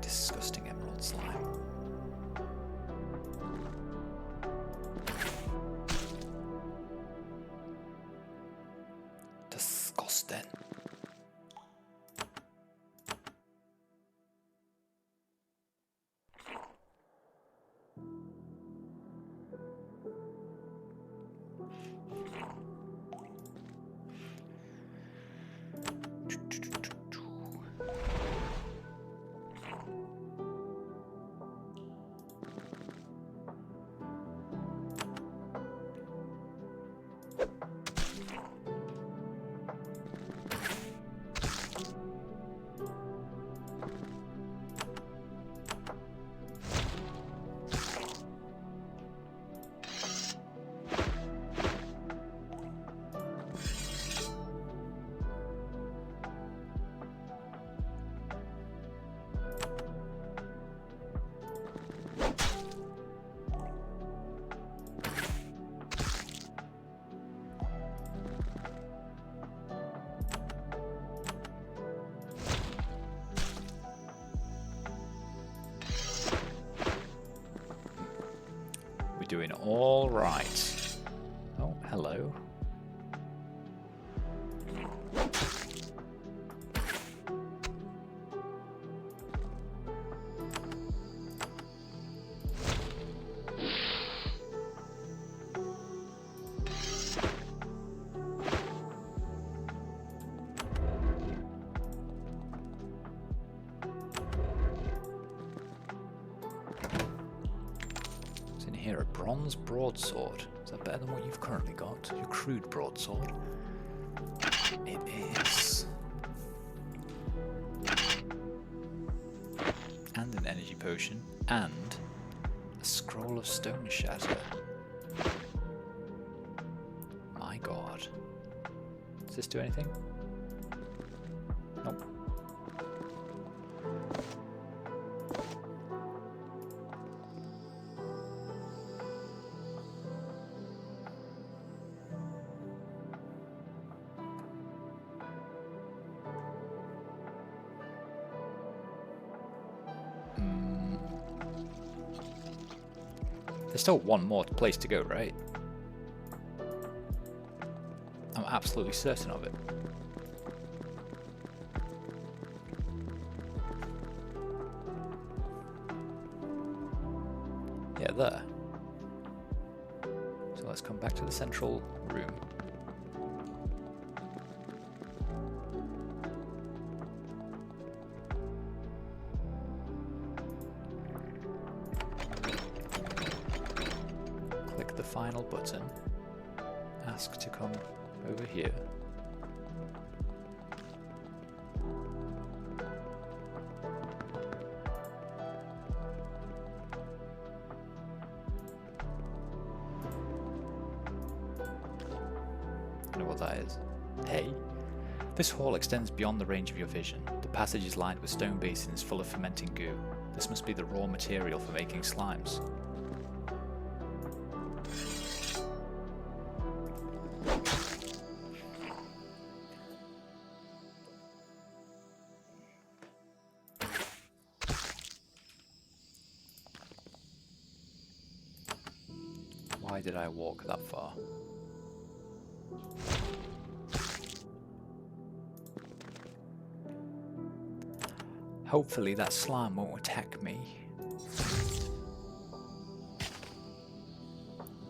Disgusting emerald slime. Disgusting. be doing all right. Oh, hello. Here, a bronze broadsword. Is that better than what you've currently got? Your crude broadsword? It is. And an energy potion. And a scroll of stone shatter. My god. Does this do anything? Nope. There's still one more place to go, right? I'm absolutely certain of it. Yeah, there. So let's come back to the central room. The final button, ask to come over here. I know what that is. Hey. This hall extends beyond the range of your vision. The passage is lined with stone basins full of fermenting goo. This must be the raw material for making slimes. Why did I walk that far? Hopefully that slime won't attack me.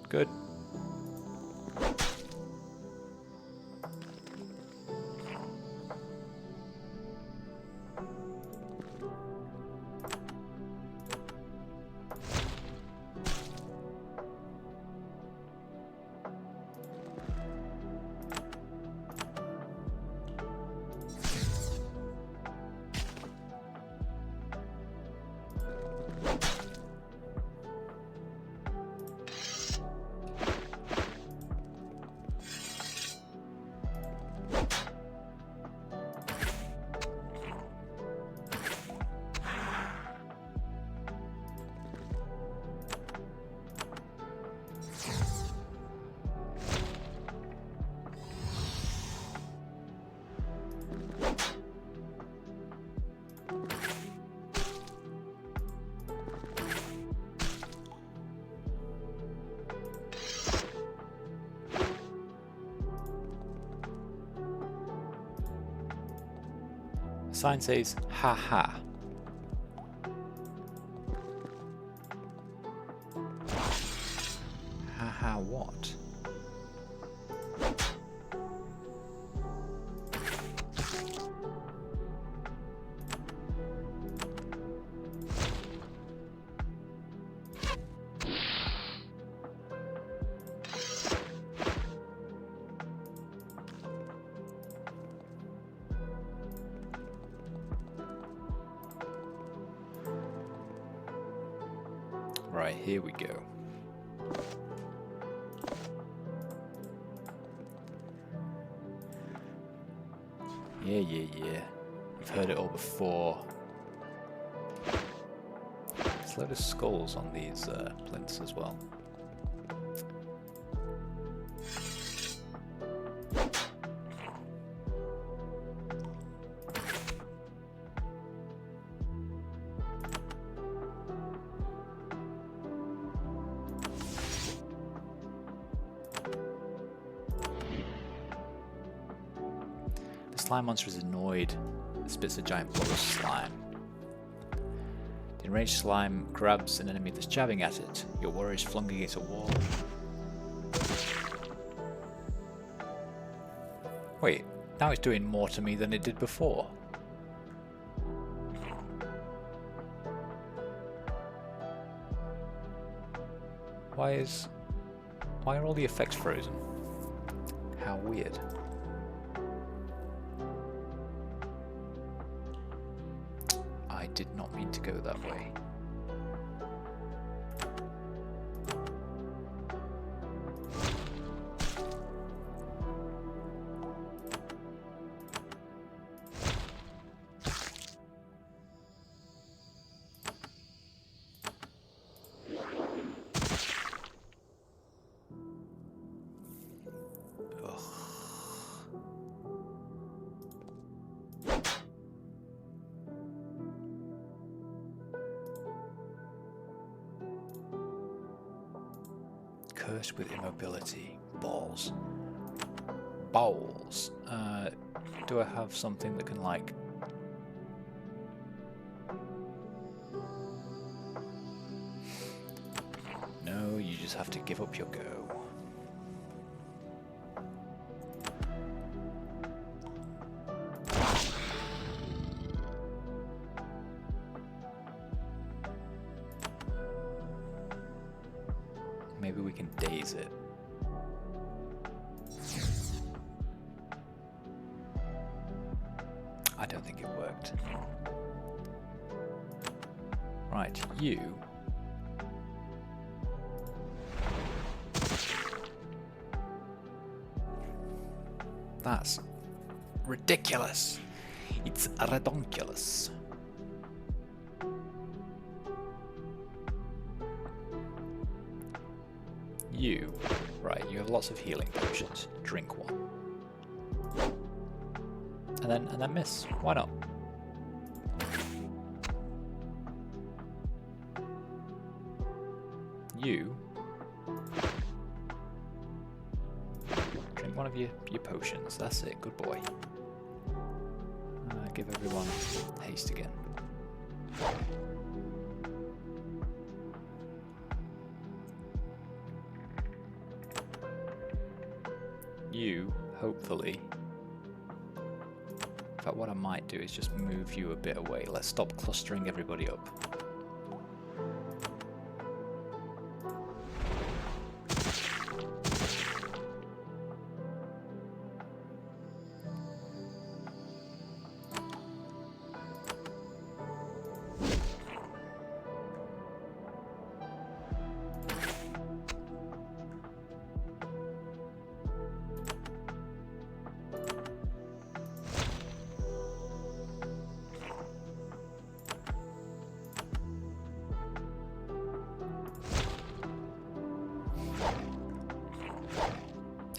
Good. Sign says, ha ha. Ha ha what? Right, here we go. Yeah. I've heard it all before. There's a load of skulls on these plinths as well. The slime monster is annoyed. It spits a giant blob of slime. The enraged slime grabs an enemy that's jabbing at it. Your warrior is flung against a wall. Wait, now it's doing more to me than it did before. Why are all the effects frozen? How weird. I did not mean to go that way. Cursed with immobility. Balls. Balls. Do I have something that can, like... No, you just have to give up your go. Maybe we can daze it. I don't think it worked. Right, you. That's ridiculous. It's redonkulous. You. Right, you have lots of healing potions. Drink one. And then miss. Why not? You. Drink one of your potions. That's it. Good boy. Give everyone haste again. You, hopefully. In fact, what I might do is just move you a bit away. Let's stop clustering everybody up.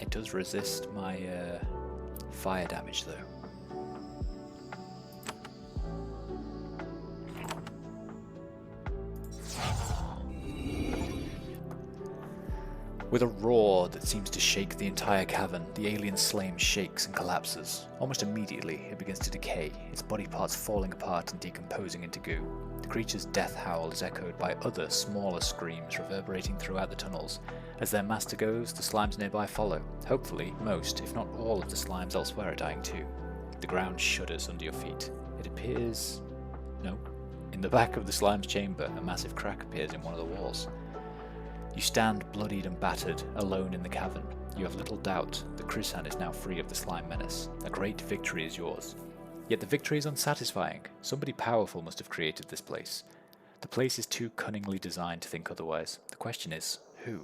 It does resist my fire damage though. With a roar that seems to shake the entire cavern, the alien slime shakes and collapses. Almost immediately, it begins to decay, its body parts falling apart and decomposing into goo. The creature's death howl is echoed by other, smaller screams reverberating throughout the tunnels. As their master goes, the slimes nearby follow. Hopefully, most, if not all, of the slimes elsewhere are dying too. The ground shudders under your feet. It appears... no. In the back of the slime's chamber, a massive crack appears in one of the walls. You stand bloodied and battered, alone in the cavern. You have little doubt that Krisan is now free of the slime menace. A great victory is yours. Yet the victory is unsatisfying. Somebody powerful must have created this place. The place is too cunningly designed to think otherwise. The question is, who?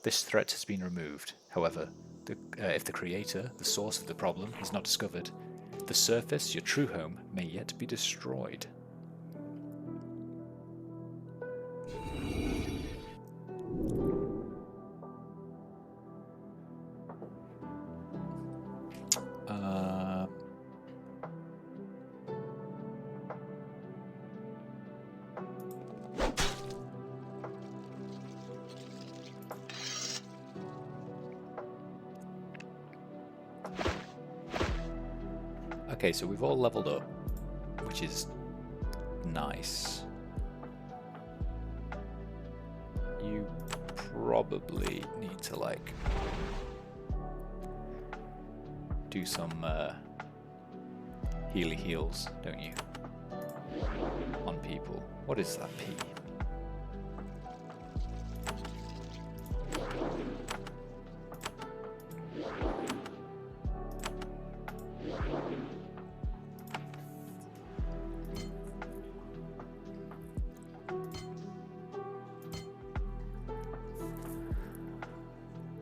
This threat has been removed. However, if the creator, the source of the problem, is not discovered, the surface, your true home, may yet be destroyed. Okay, so we've all leveled up, which is nice. You probably need to, like, do some healy heals, don't you? On people. What is that P?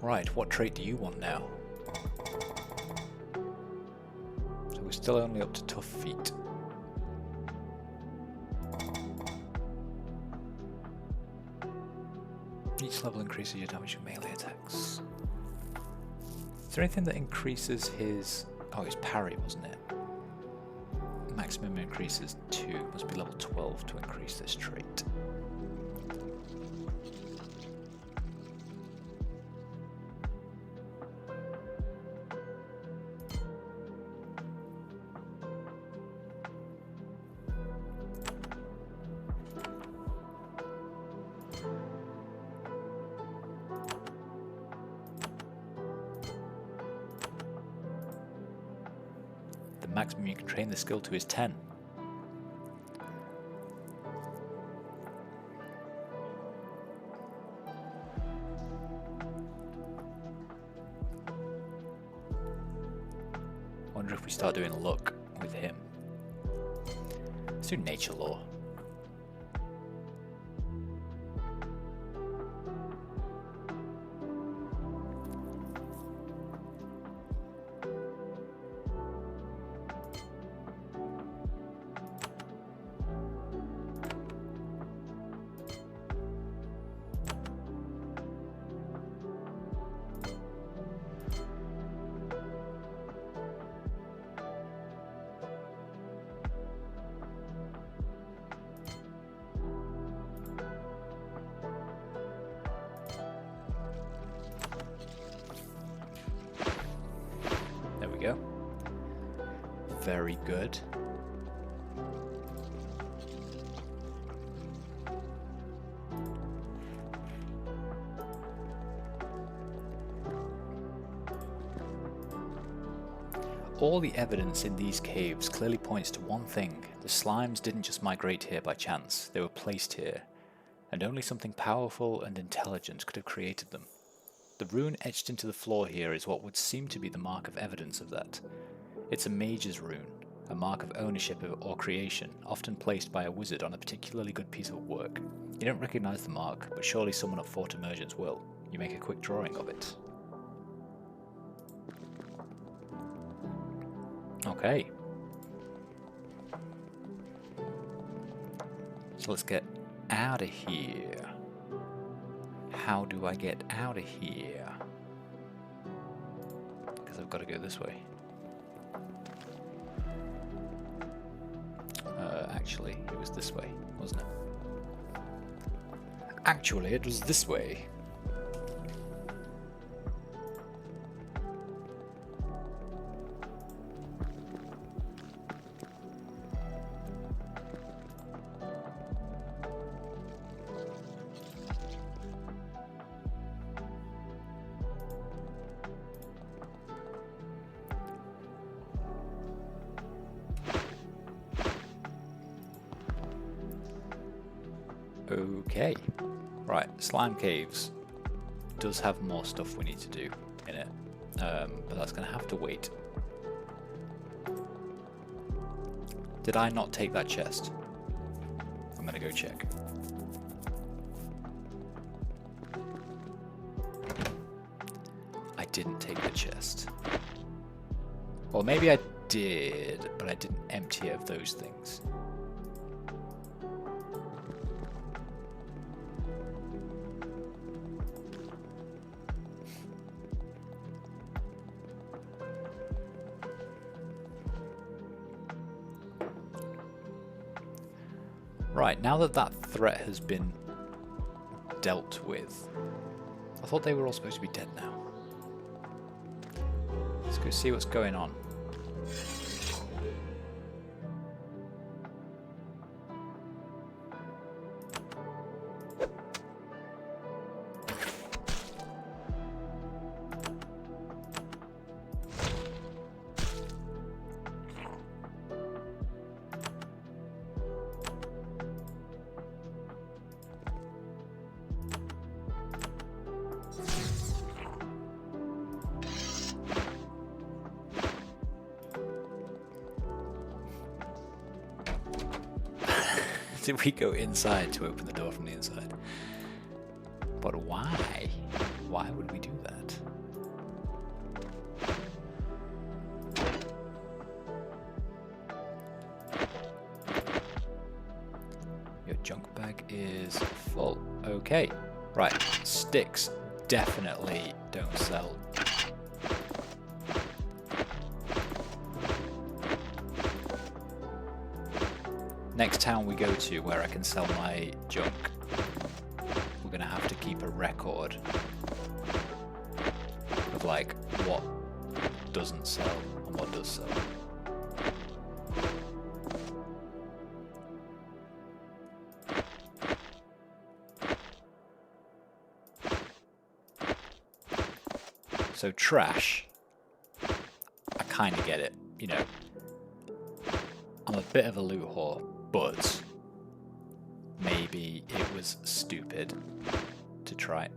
Right, what trait do you want now? So we're still only up to tough feet. Each level increases your damage from melee attacks. Is there anything that increases his... Oh, his parry, wasn't it? Maximum increases 2. Must be level 12 to increase this trait. Maximum you can train the skill to is 10. Wonder if we start doing luck with him. Let's do nature law. Go. Very good. All the evidence in these caves clearly points to one thing. The slimes didn't just migrate here by chance. They were placed here, and only something powerful and intelligent could have created them. The rune etched into the floor here is what would seem to be the mark of evidence of that. It's a mage's rune, a mark of ownership or creation, often placed by a wizard on a particularly good piece of work. You don't recognize the mark, but surely someone at Fort Emergence will. You make a quick drawing of it. Okay. So let's get out of here. How do I get out of here? Because I've got to go this way. Actually, it was this way, wasn't it? Actually, it was this way. Okay, right, Slime Caves does have more stuff we need to do in it, but that's going to have to wait. Did I not take that chest? I'm going to go check. I didn't take the chest. Or maybe I did, but I didn't empty it of those things. Right, now that that threat has been dealt with, I thought they were all supposed to be dead now. Let's go see what's going on. did we go inside to open the door from the inside? But why? Why would we do that? Your junk bag is full. Okay. Right. Sticks definitely don't sell. Next town we go to where I can sell my junk, we're going to have to keep a record of like what doesn't sell and what does sell. So trash, I kind of get it, you know. I'm a bit of a loot whore, but maybe it was stupid to try.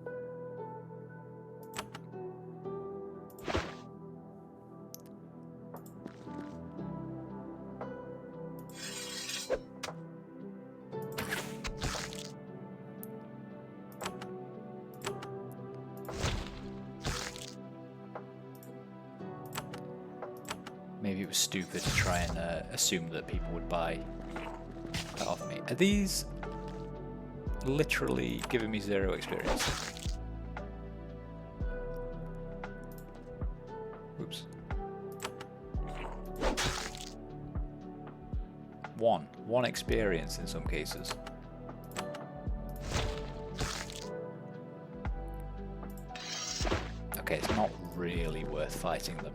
Maybe it was stupid to try and assume that people would buy that off me. Are these literally giving me 0 experience? Oops. One experience in some cases. Okay, it's not really worth fighting them.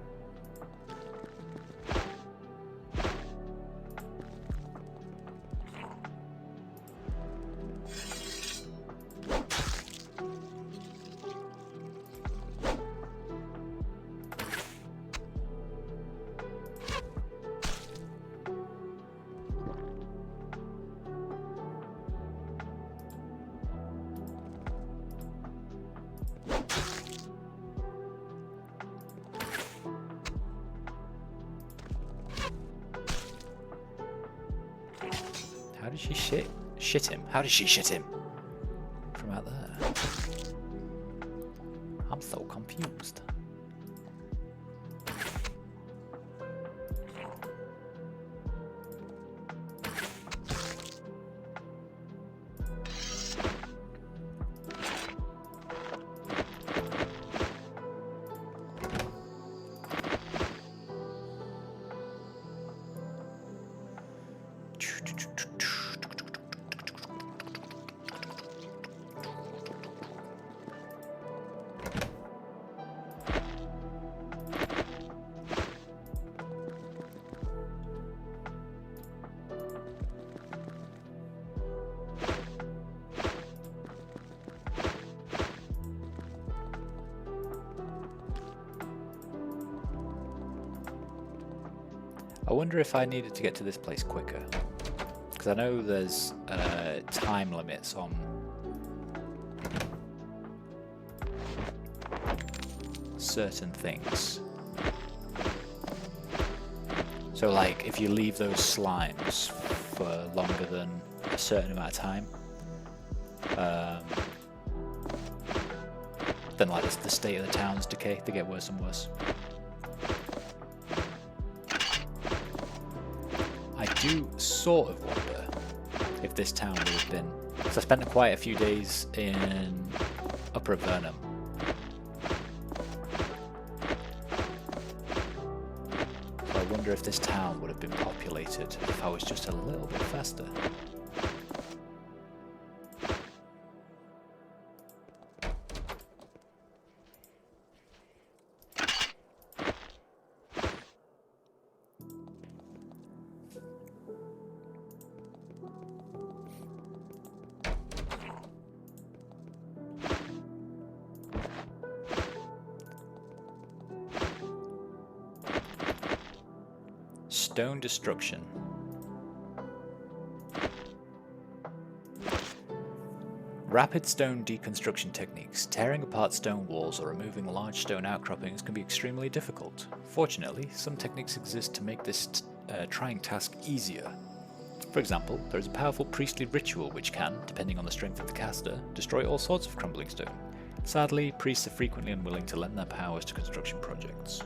How did she shit him? How did she shit him? From out there. I'm so confused. I wonder if I needed to get to this place quicker, because I know there's time limits on certain things. So like if you leave those slimes for longer than a certain amount of time, then like the state of the towns decay, they get worse and worse. I do sort of wonder if this town would have been, because I spent quite a few days in Upper Avernum. So I wonder if this town would have been populated if I was just a little bit faster. Stone destruction. Rapid stone deconstruction techniques. Tearing apart stone walls or removing large stone outcroppings can be extremely difficult. Fortunately, some techniques exist to make this trying task easier. For example, there is a powerful priestly ritual which can, depending on the strength of the caster, destroy all sorts of crumbling stone. Sadly, priests are frequently unwilling to lend their powers to construction projects.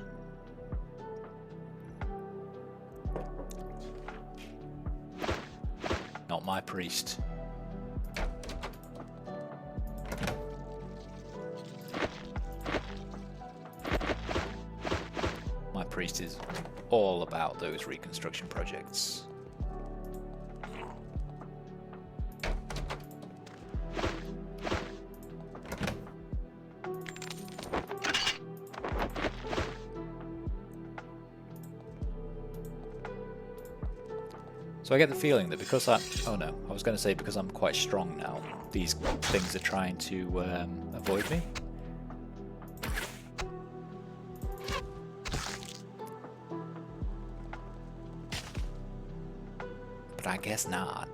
Not my priest. My priest is all about those reconstruction projects. So I get the feeling that because I'm... Oh no, I was going to say because I'm quite strong now, these things are trying to avoid me. But I guess not.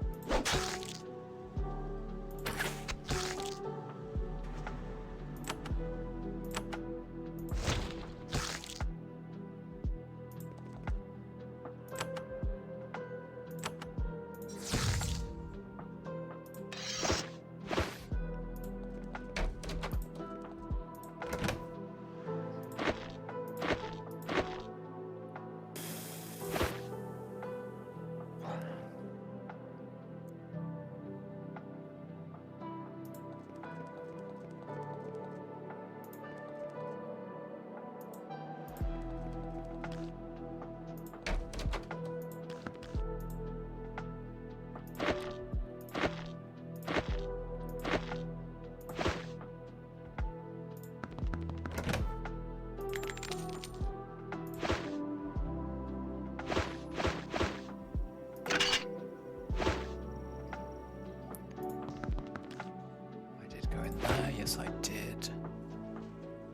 Yes, I did.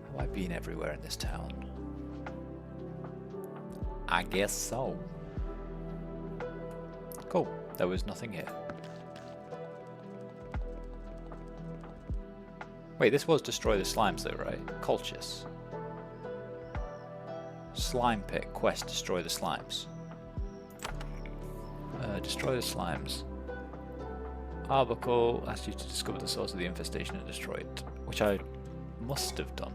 Have I been everywhere in this town? I guess so. Cool. There was nothing here. Wait, this was destroy the slimes though, right? Colchis. Slime pit quest, destroy the slimes. Destroy the slimes. Arbuckle asked you to discover the source of the infestation and destroy it, which I must have done.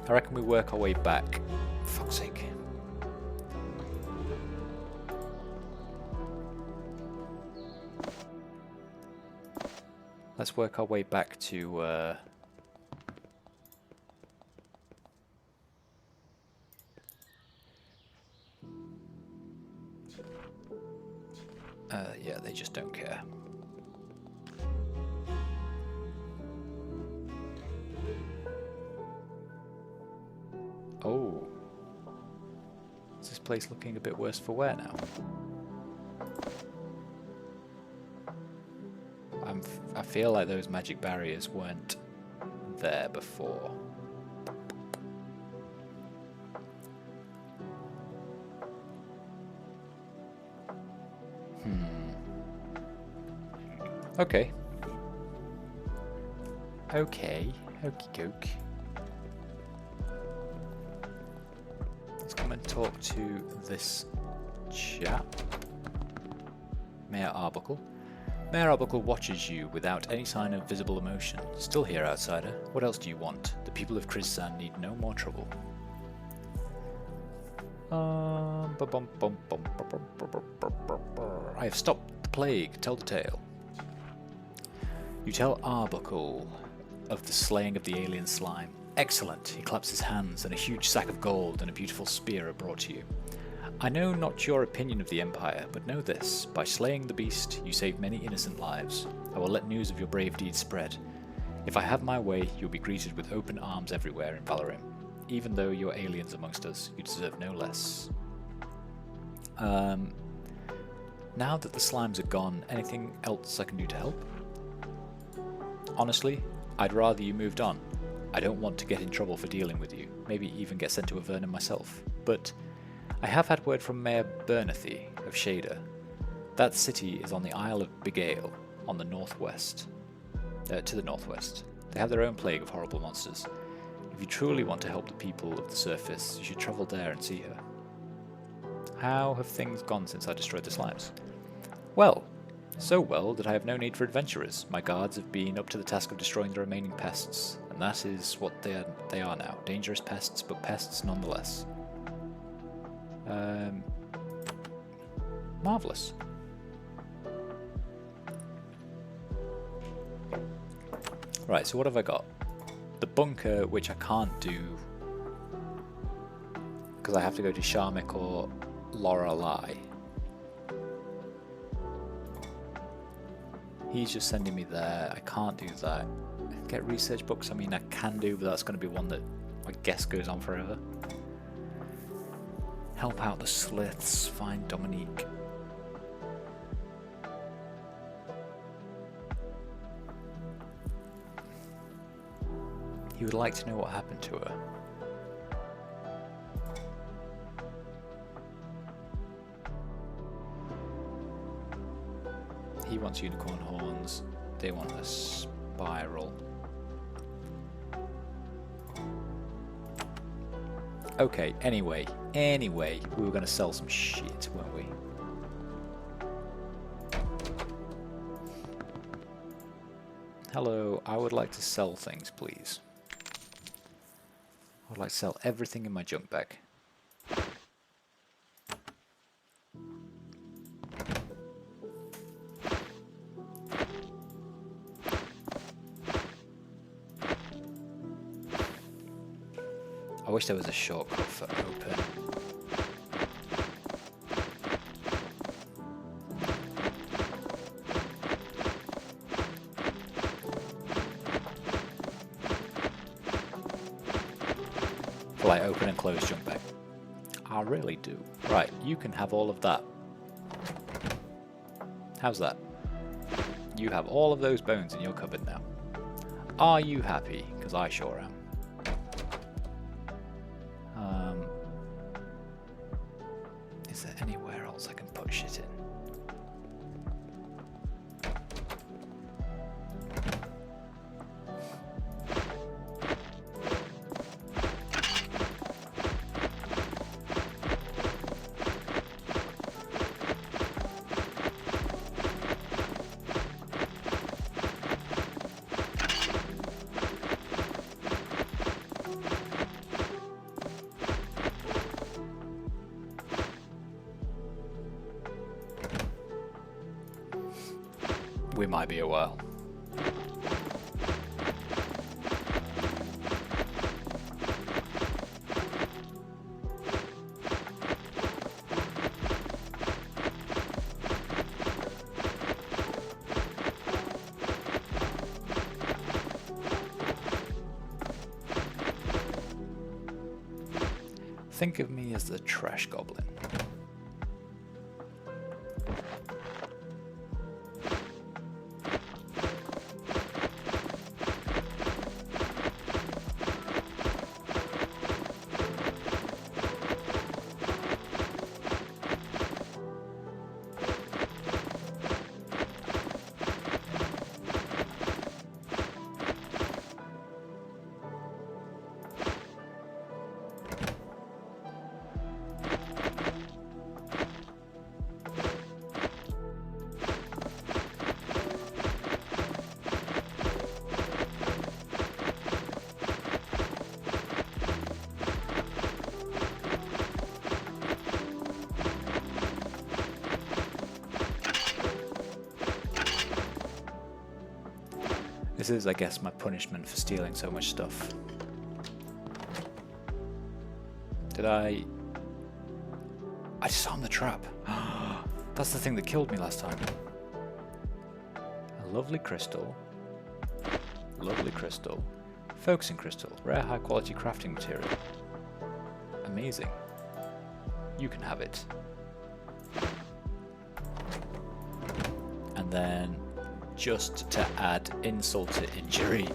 I reckon we work our way back. For fuck's sake. Let's work our way back to yeah, they just don't care. Oh. Is this place looking a bit worse for wear now? I feel like those magic barriers weren't there before. Okay. Okay. Okie doke. Let's come and talk to this chap. Mayor Arbuckle. Mayor Arbuckle watches you without any sign of visible emotion. Still here, outsider. What else do you want? The people of Kriszan need no more trouble. I have stopped the plague. Tell the tale. You tell Arbuckle of the slaying of the alien slime. Excellent. He claps his hands, and a huge sack of gold and a beautiful spear are brought to you. I know not your opinion of the Empire, but know this. By slaying the beast, you save many innocent lives. I will let news of your brave deeds spread. If I have my way, you'll be greeted with open arms everywhere in Valorim. Even though you're aliens amongst us, you deserve no less. Now that the slimes are gone, anything else I can do to help? Honestly, I'd rather you moved on. I don't want to get in trouble for dealing with you, maybe even get sent to Avernum myself. But I have had word from Mayor Bernathy of Shader. That city is on the Isle of Bigale, on the northwest. To the northwest. They have their own plague of horrible monsters. If you truly want to help the people of the surface, you should travel there and see her. How have things gone since I destroyed the slimes? Well, so well that I have no need for adventurers. My guards have been up to the task of destroying the remaining pests, and that is what they are now. Dangerous pests, but pests nonetheless. Marvellous. Right, so what have I got? The bunker, which I can't do because I have to go to Sharmik or Lorelei. He's just sending me there. I can't do that. Get research books, I mean I can do, but that's going to be one that I guess goes on forever. Help out the Sliths, find Dominique. He would like to know what happened to her. He wants unicorn horns, they want a spiral. Okay, anyway, we were going to sell some shit, weren't we? Hello, I would like to sell things, please. I would like to sell everything in my junk bag. I wish there was a shortcut for open. For like open and close junk bag. I really do. Right, you can have all of that. How's that? You have all of those bones in your cupboard now. Are you happy? Because I sure am. Is there anywhere else I can put shit in? We might be a while. Think of me as the trash goblin. This is, I guess, my punishment for stealing so much stuff. Did I disarmed the trap. That's the thing that killed me last time. A lovely crystal. Lovely crystal. Focusing crystal. Rare high quality crafting material. Amazing. You can have it. And then, just to add insult to injury,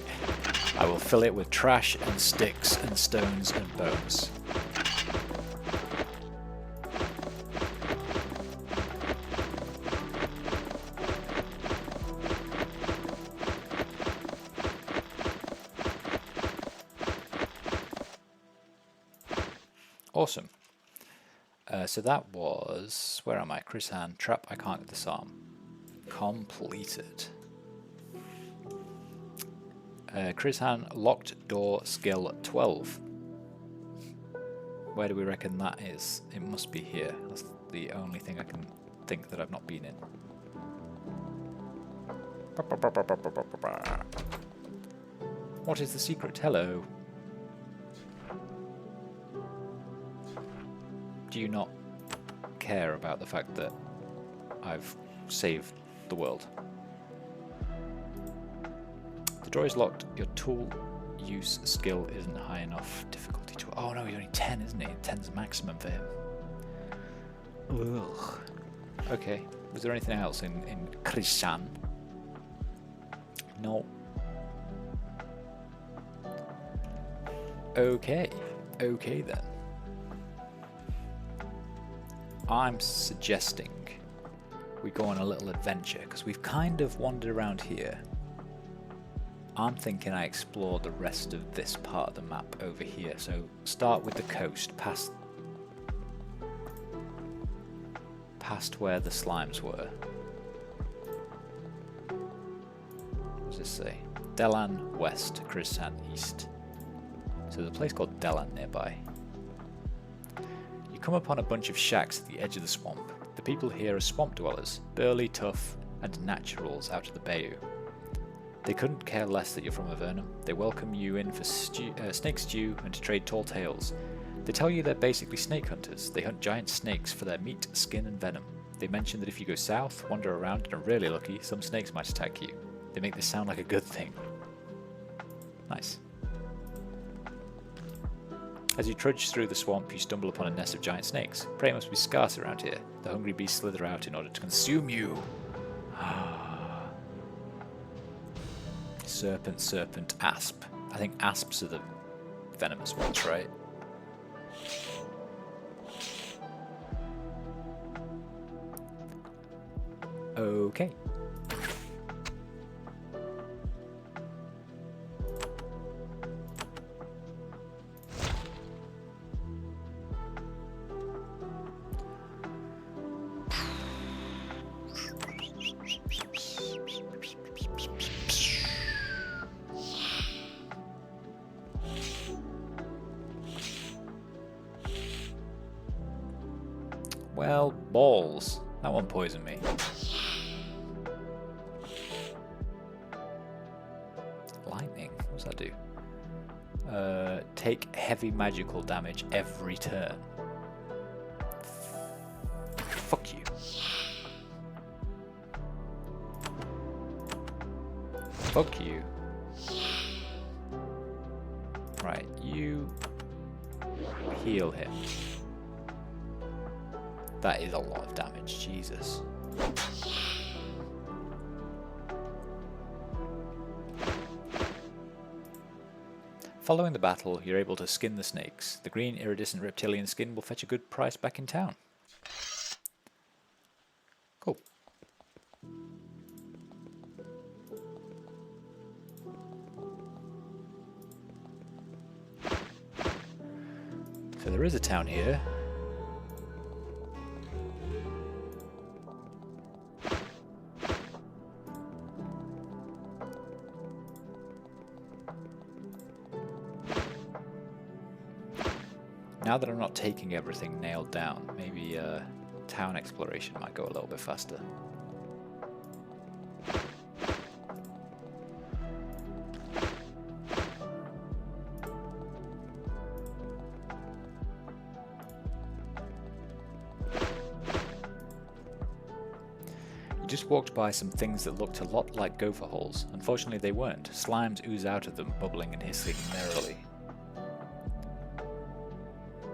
I will fill it with trash and sticks and stones and bones. Awesome. So that was... Where am I? Chris Han. Trap. I can't disarm. Completed. Chris Han. Locked door skill 12. Where do we reckon that is? It must be here. That's the only thing I can think that I've not been in. What is the secret? Hello. Do you not care about the fact that I've saved the world? The door is locked. Your tool use skill isn't high enough. Difficulty to... Oh no, he's only 10, isn't he? 10's maximum for him. Ugh. Okay. Was there anything else in Krishan? No. Okay. Okay then. I'm suggesting we go on a little adventure, because we've kind of wandered around here. I'm thinking I explore the rest of this part of the map over here. So start with the coast, past where the slimes were. What does this say? Delan west, Krisan east. So there's a place called Delan nearby. You come upon a bunch of shacks at the edge of the swamp. The people here are swamp dwellers, burly, tough, and naturals out of the bayou. They couldn't care less that you're from Avernum. They welcome you in for snake stew and to trade tall tales. They tell you they're basically snake hunters. They hunt giant snakes for their meat, skin, and venom. They mention that if you go south, wander around, and are really lucky, some snakes might attack you. They make this sound like a good thing. Nice. As you trudge through the swamp, you stumble upon a nest of giant snakes. Prey must be scarce around here. The hungry beasts slither out in order to consume you. Serpent, serpent, asp. I think asps are the venomous ones, right? Okay. Well, balls. That one poisoned me. Lightning? What does that do? Take heavy magical damage every turn. Fuck you. Fuck you. Right, you heal him. That is a lot of damage, Jesus. Following the battle, you're able to skin the snakes. The green iridescent reptilian skin will fetch a good price back in town. Cool. So there is a town here. Now that I'm not taking everything nailed down, maybe town exploration might go a little bit faster. You just walked by some things that looked a lot like gopher holes. Unfortunately they weren't. Slimes ooze out of them, bubbling and hissing merrily.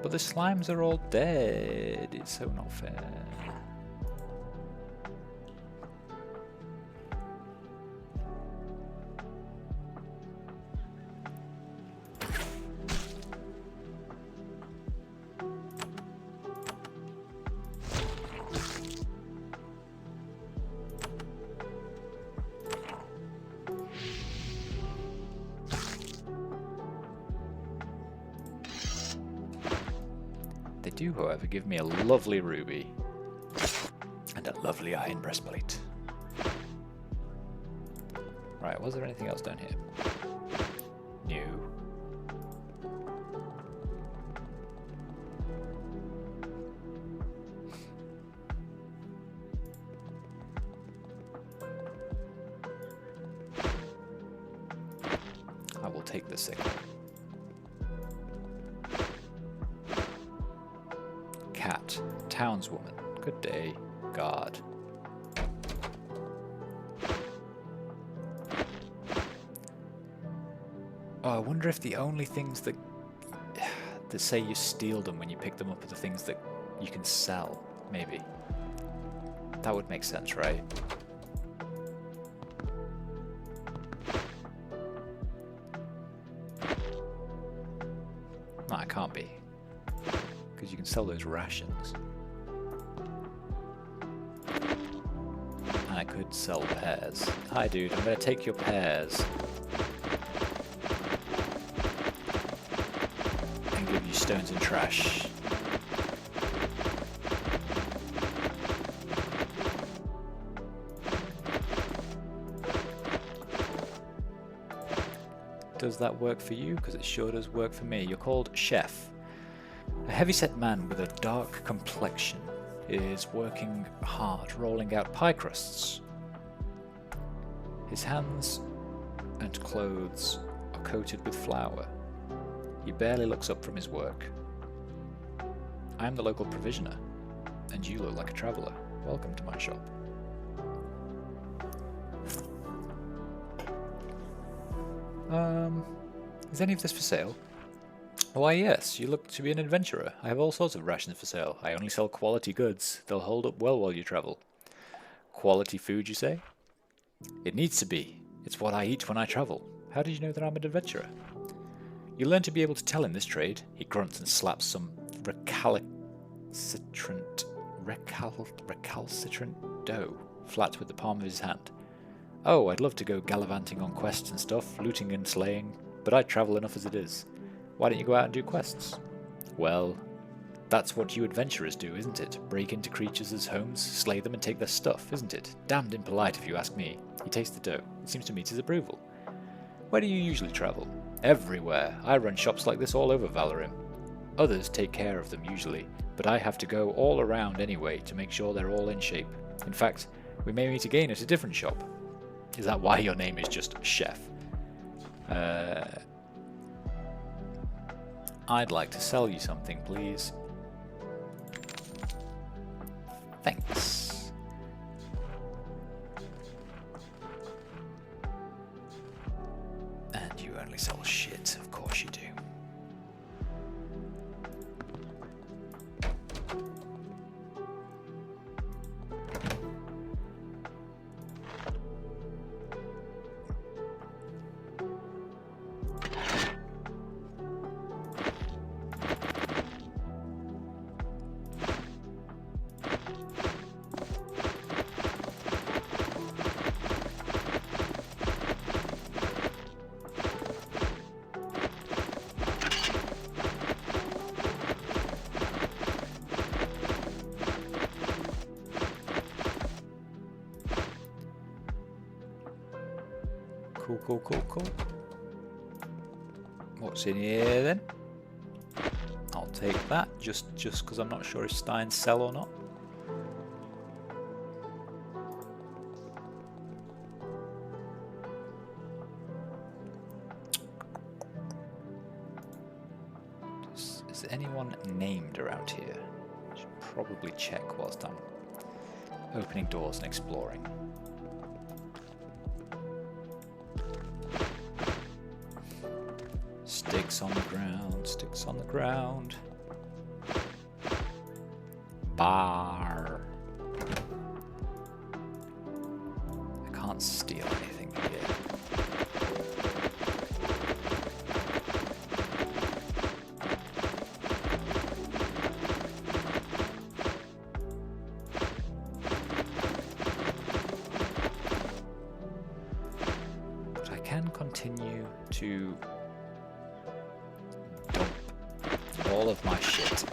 But the slimes are all dead. It's so not fair. They do, however, give me a lovely ruby. And a lovely iron breastplate. Right, was there anything else down here? No. I will take the signal. Cat, townswoman, good day, guard. Oh, I wonder if the only things that say you steal them when you pick them up are the things that you can sell, maybe. That would make sense, right? No, it can't be. Because you can sell those rations. And I could sell pears. Hi dude, I'm going to take your pears. And give you stones and trash. Does that work for you? Because it sure does work for me. You're called Chef. A heavy-set man with a dark complexion is working hard, rolling out pie crusts. His hands and clothes are coated with flour. He barely looks up from his work. I am the local provisioner, and you look like a traveller. Welcome to my shop. Is any of this for sale? Why yes, you look to be an adventurer. I have all sorts of rations for sale. I only sell quality goods. They'll hold up well while you travel. Quality food, you say? It needs to be. It's what I eat when I travel. How did you know that I'm an adventurer? You learn to be able to tell in this trade. He grunts and slaps some recalcitrant dough flat with the palm of his hand. Oh, I'd love to go gallivanting on quests and stuff, looting and slaying, but I travel enough as it is. Why don't you go out and do quests? Well, that's what you adventurers do, isn't it? Break into creatures' homes, slay them and take their stuff, isn't it? Damned impolite if you ask me. He tastes the dough. It seems to meet his approval. Where do you usually travel? Everywhere. I run shops like this all over Avernum. Others take care of them usually, but I have to go all around anyway to make sure they're all in shape. In fact, we may meet again at a different shop. Is that why your name is just Chef? I'd like to sell you something, please. Thanks. And you only sell shit, of course you do. Cool. What's in here then? I'll take that, just because I'm not sure if steins sell or not. Is anyone named around here? I should probably check whilst I'm opening doors and exploring. Sticks on the ground, sticks on the ground. Bar. I can't steal anything here. But I can continue to all of my shit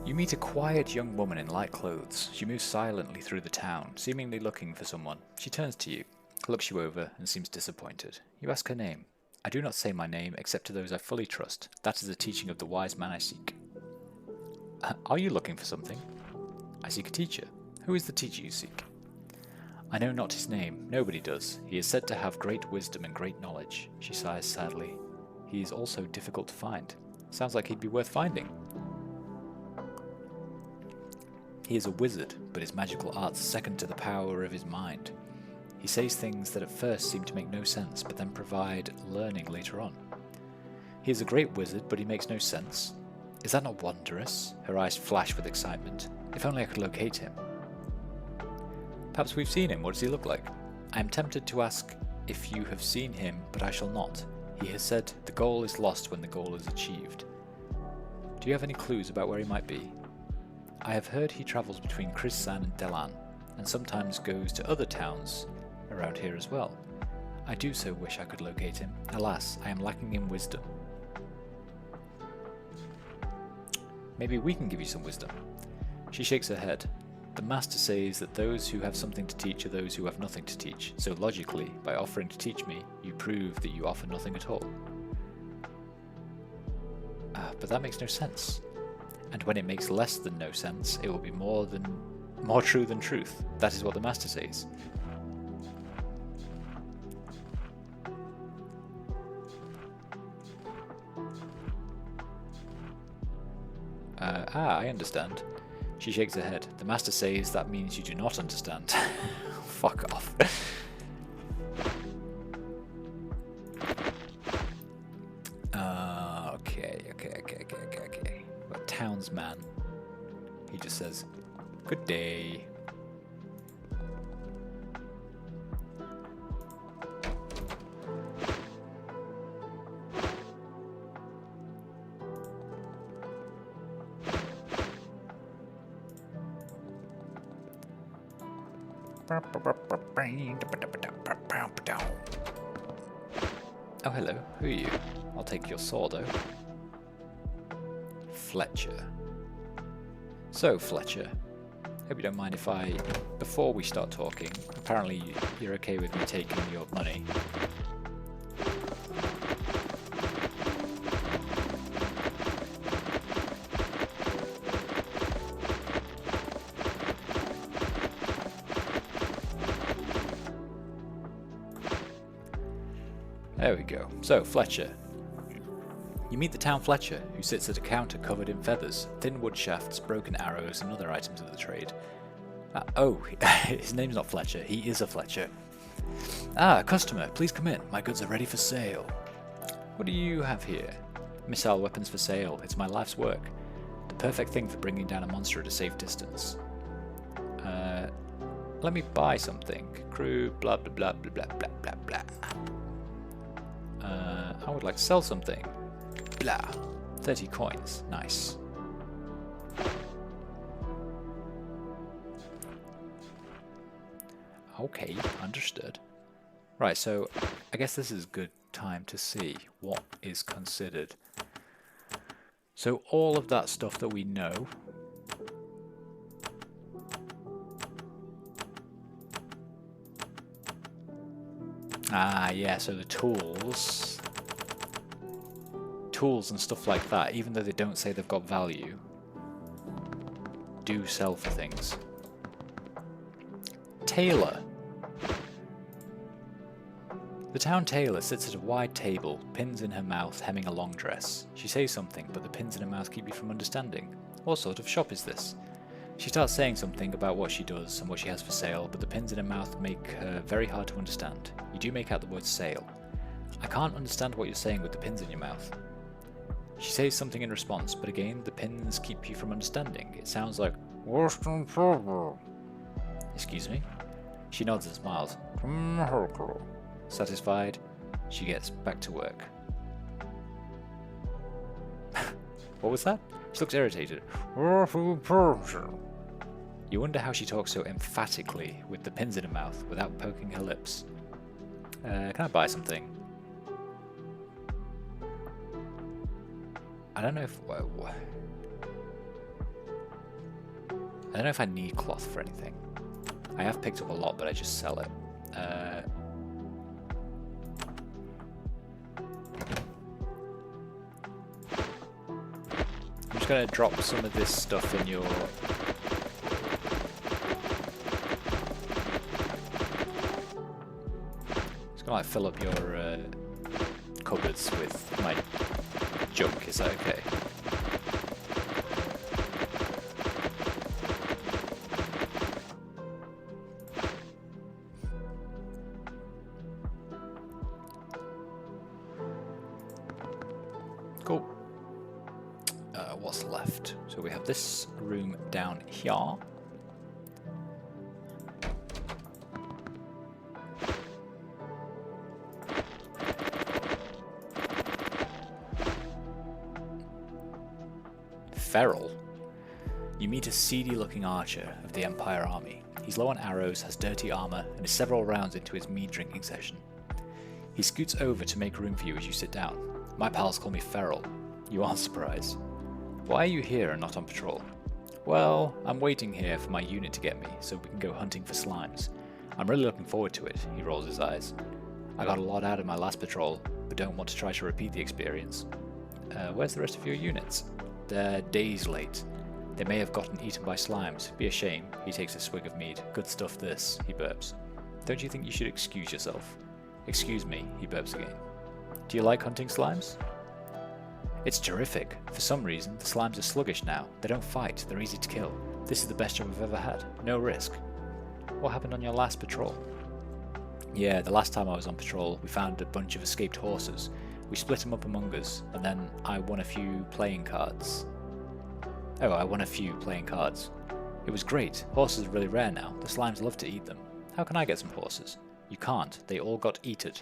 You meet a quiet young woman in light clothes. She moves silently through the town, seemingly looking for someone. She turns to you, looks you over, and seems disappointed. You ask her name. I do not say my name except to those I fully trust. That is the teaching of the wise man I seek. Are you looking for something? I seek a teacher. Who is the teacher you seek? I know not his name. Nobody does. He is said to have great wisdom and great knowledge. She sighs sadly. He is also difficult to find. Sounds like he'd be worth finding. He is a wizard, but his magical arts second to the power of his mind. He says things that at first seem to make no sense, but then provide learning later on. He is a great wizard, but he makes no sense. Is that not wondrous? Her eyes flash with excitement. If only I could locate him. Perhaps we've seen him. What does he look like? I am tempted to ask if you have seen him, but I shall not. He has said, the goal is lost when the goal is achieved. Do you have any clues about where he might be? I have heard he travels between Krisan and Delan, and sometimes goes to other towns around here as well. I do so wish I could locate him. Alas, I am lacking in wisdom. Maybe we can give you some wisdom. She shakes her head. The master says that those who have something to teach are those who have nothing to teach, so logically, by offering to teach me, you prove that you offer nothing at all. But that makes no sense. And when it makes less than no sense, it will be more true than truth. That is what the master says. I understand. She shakes her head. The master says that means you do not understand. Fuck off. Okay. Well, townsman. He just says, good day. Oh, hello. Who are you? I'll take your sword, though. Fletcher. So, Fletcher, hope you don't mind if before we start talking, apparently you're okay with me taking your money. There we go. So, Fletcher. You meet the town Fletcher, who sits at a counter covered in feathers, thin wood shafts, broken arrows, and other items of the trade. His name's not Fletcher, he is a Fletcher. Ah, customer, please come in. My goods are ready for sale. What do you have here? Missile weapons for sale. It's my life's work. The perfect thing for bringing down a monster at a safe distance. Let me buy something. Crew, blah blah blah blah blah blah blah blah. I would like to sell something. Blah. 30 coins. Nice. Okay, understood. Right, so I guess this is a good time to see what is considered. So all of that stuff that we know. Ah, yeah, so the tools and stuff like that, even though they don't say they've got value, do sell for things. Tailor. The town tailor sits at a wide table, pins in her mouth, hemming a long dress. She says something, but the pins in her mouth keep you from understanding. What sort of shop is this? She starts saying something about what she does and what she has for sale, but the pins in her mouth make her very hard to understand. You do make out the word sale. I can't understand what you're saying with the pins in your mouth. She says something in response, but again, the pins keep you from understanding. It sounds like, excuse me? She nods and smiles. Satisfied, she gets back to work. What was that? She looks irritated. You wonder how she talks so emphatically with the pins in her mouth without poking her lips. Can I buy something? I don't know if... don't know if I need cloth for anything. I have picked up a lot, but I just sell it. I'm just going to drop some of this stuff in your... Just going to like fill up your cupboards with my junk. Is that okay? Cool. What's left? So we have this room down here. Feral. You meet a seedy-looking archer of the Empire Army. He's low on arrows, has dirty armor, and is several rounds into his mead drinking session. He scoots over to make room for you as you sit down. My pals call me Feral. You aren't surprised. Why are you here and not on patrol? Well, I'm waiting here for my unit to get me, so we can go hunting for slimes. I'm really looking forward to it, he rolls his eyes. I got a lot out of my last patrol, but don't want to try to repeat the experience. Where's the rest of your units? They're days late. They may have gotten eaten by slimes. Be a shame. He takes a swig of mead. Good stuff this, he burps. Don't you think you should excuse yourself? Excuse me, he burps again. Do you like hunting slimes? It's terrific. For some reason, the slimes are sluggish now. They don't fight. They're easy to kill. This is the best job I've ever had. No risk. What happened on your last patrol? Yeah, the last time I was on patrol, we found a bunch of escaped horses. We split them up among us, and then I won a few playing cards. Oh, I won a few playing cards. It was great. Horses are really rare now. The slimes love to eat them. How can I get some horses? You can't. They all got eaten.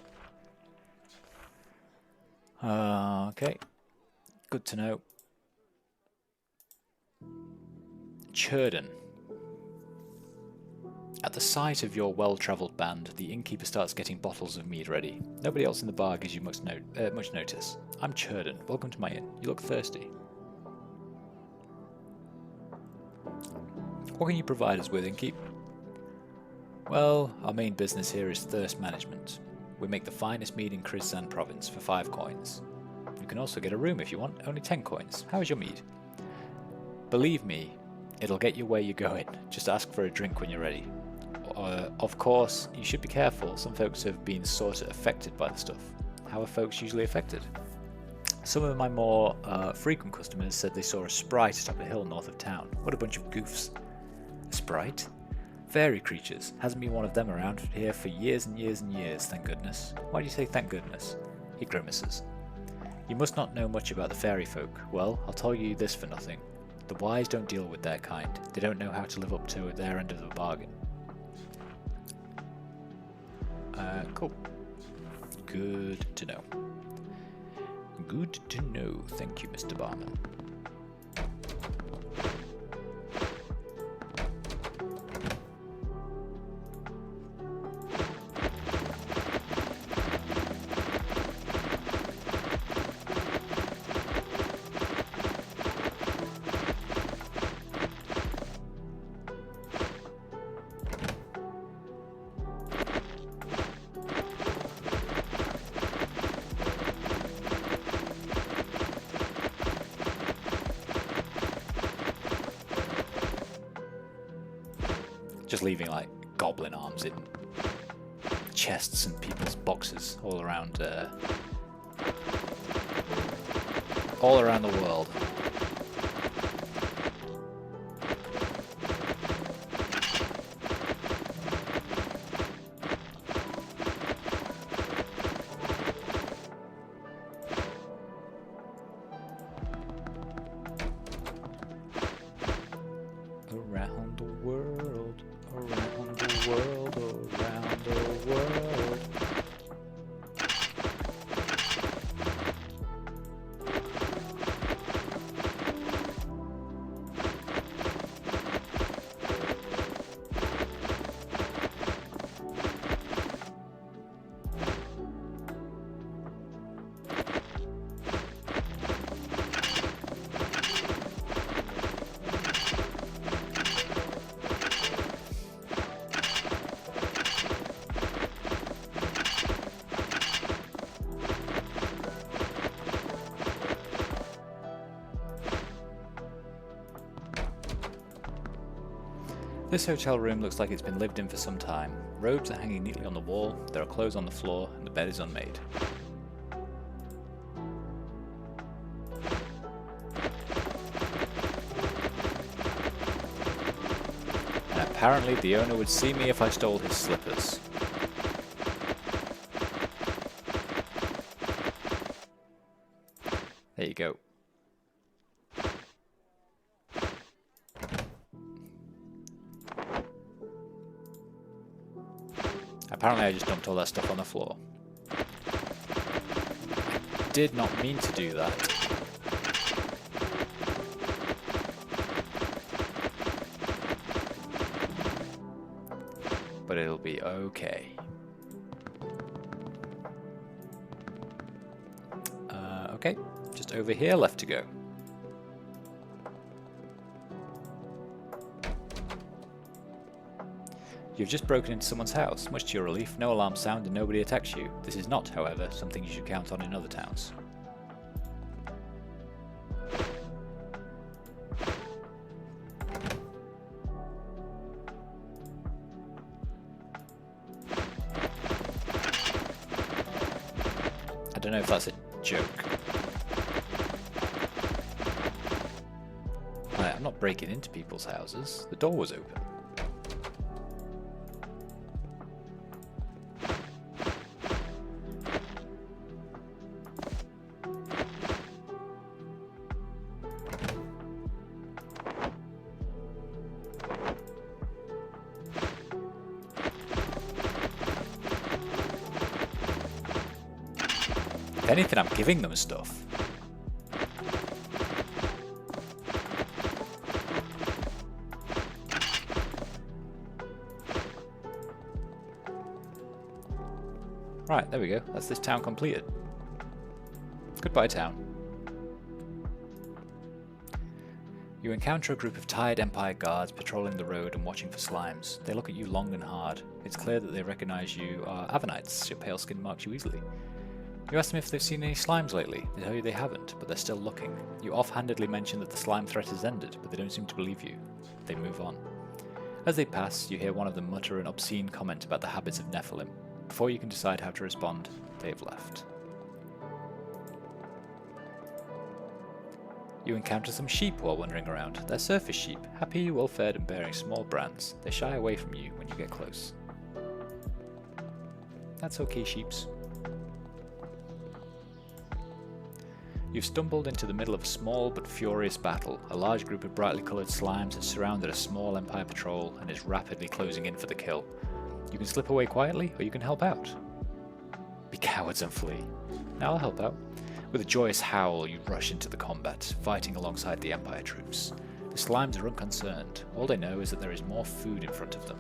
Okay. Good to know. Churden. At the sight of your well-travelled band, the innkeeper starts getting bottles of mead ready. Nobody else in the bar gives you much notice. I'm Churden. Welcome to my inn. You look thirsty. What can you provide us with, innkeep? Well, our main business here is thirst management. We make the finest mead in Krizan province for 5 coins. You can also get a room if you want, only 10 coins. How is your mead? Believe me, it'll get you where you're going. Just ask for a drink when you're ready. Of course, you should be careful. Some folks have been sort of affected by the stuff. How are folks usually affected? Some of my more frequent customers said they saw a sprite atop a hill north of town. What a bunch of goofs. A sprite? Fairy creatures. Hasn't been one of them around here for years and years and years, thank goodness. Why do you say thank goodness? He grimaces. You must not know much about the fairy folk. Well, I'll tell you this for nothing. The wise don't deal with their kind. They don't know how to live up to their end of the bargain. Cool. Good to know. Good to know. Thank you, Mr. Barman. Just leaving like goblin arms in chests and people's boxes all around the world. Around the world, around the world, around the world. This hotel room looks like it's been lived in for some time. Robes are hanging neatly on the wall, there are clothes on the floor, and the bed is unmade. And apparently the owner would see me if I stole his slippers. There you go. Apparently I just dumped all that stuff on the floor. I did not mean to do that. But it'll be okay. Okay, just over here left to go. You've just broken into someone's house. Much to your relief, no alarms sound and nobody attacks you. This is not, however, something you should count on in other towns. I don't know if that's a joke. I'm not breaking into people's houses. The door was open. If anything, I'm giving them stuff. Right, there we go. That's this town completed. Goodbye, town. You encounter a group of tired Empire guards patrolling the road and watching for slimes. They look at you long and hard. It's clear that they recognize you are Avernites. Your pale skin marks you easily. You ask them if they've seen any slimes lately. They tell you they haven't, but they're still looking. You offhandedly mention that the slime threat has ended, but they don't seem to believe you. They move on. As they pass, you hear one of them mutter an obscene comment about the habits of Nephilim. Before you can decide how to respond, they've left. You encounter some sheep while wandering around. They're surface sheep, happy, well-fed, and bearing small brands. They shy away from you when you get close. That's okay, sheeps. You've stumbled into the middle of a small but furious battle. A large group of brightly coloured slimes has surrounded a small Empire patrol and is rapidly closing in for the kill. You can slip away quietly, or you can help out. Be cowards and flee. Now I'll help out. With a joyous howl, you rush into the combat, fighting alongside the Empire troops. The slimes are unconcerned. All they know is that there is more food in front of them.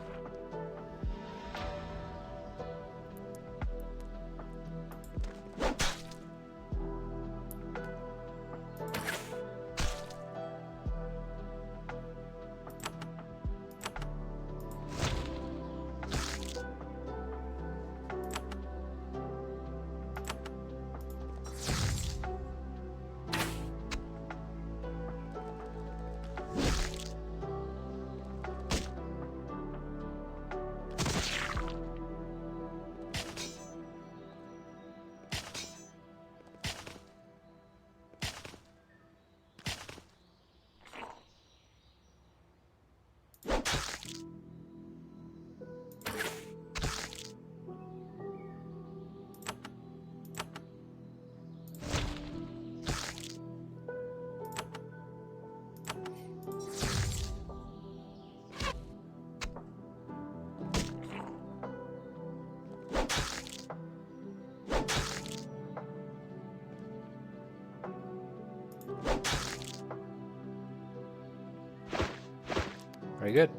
Very good.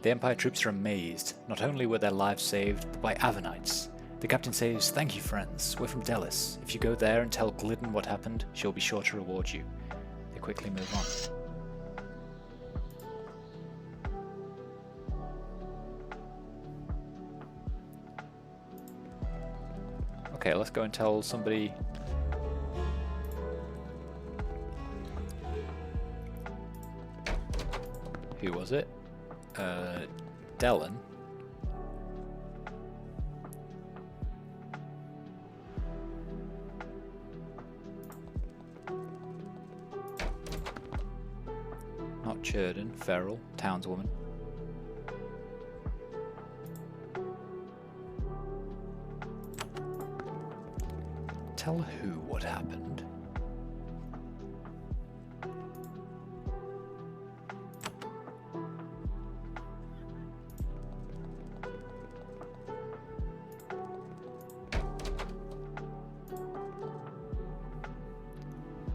The Empire troops are amazed. Not only were their lives saved, but by Avernites. The captain says, "Thank you, friends. We're from Delis. If you go there and tell Glidden what happened, she'll be sure to reward you." They quickly move on. Okay, let's go and tell somebody. Who was it? Dellen. Not Churden, feral, townswoman. Tell who what happened.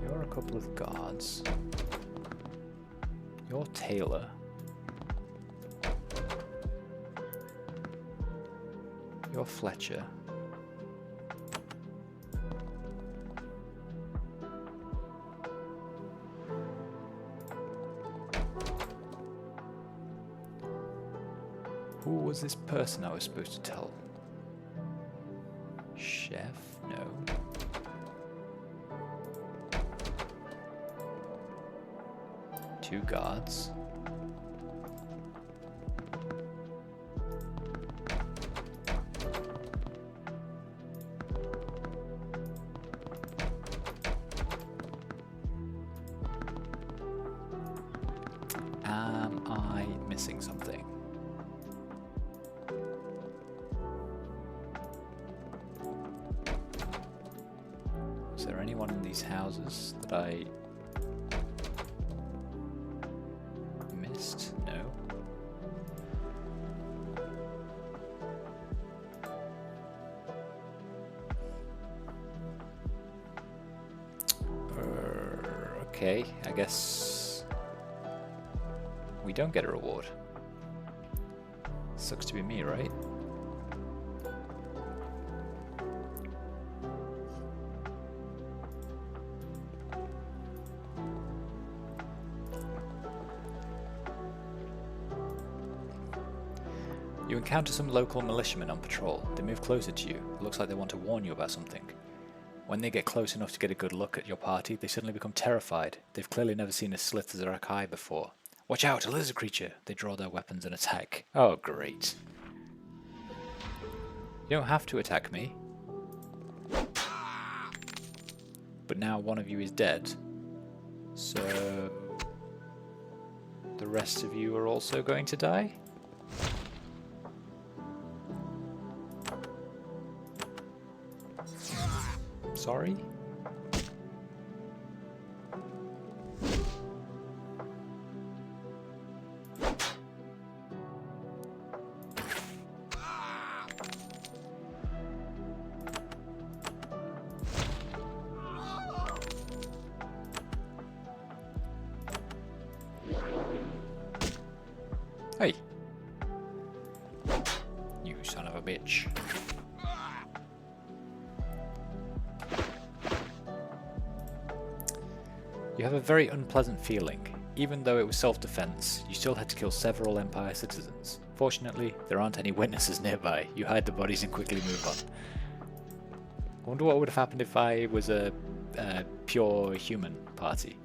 You're a couple of guards. You're Taylor. You're Fletcher. Who was this person I was supposed to tell? Chef? No. Two guards. Am I missing something? Is there anyone in these houses that I missed? No. Okay, I guess we don't get a reward. Sucks to be me, right? You encounter some local militiamen on patrol. They move closer to you. It looks like they want to warn you about something. When they get close enough to get a good look at your party, they suddenly become terrified. They've clearly never seen a Slither's eye before. Watch out, a lizard creature! They draw their weapons and attack. Oh, great. You don't have to attack me. But now one of you is dead. So the rest of you are also going to die? Sorry? Hey! You son of a bitch. You have a very unpleasant feeling. Even though it was self-defense, you still had to kill several Empire citizens. Fortunately, there aren't any witnesses nearby. You hide the bodies and quickly move on. I wonder what would have happened if I was a pure human party.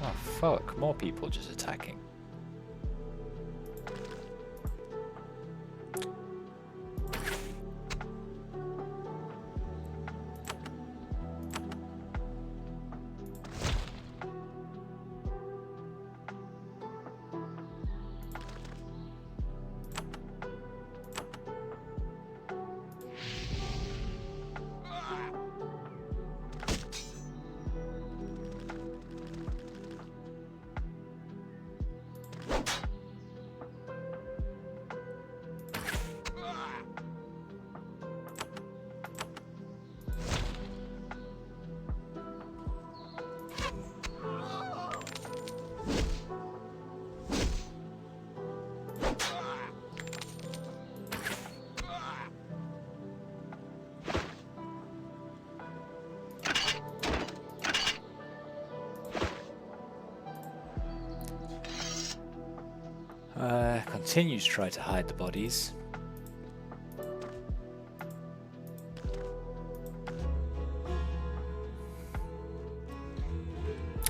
Oh fuck, more people just attacking. Continues to try to hide the bodies.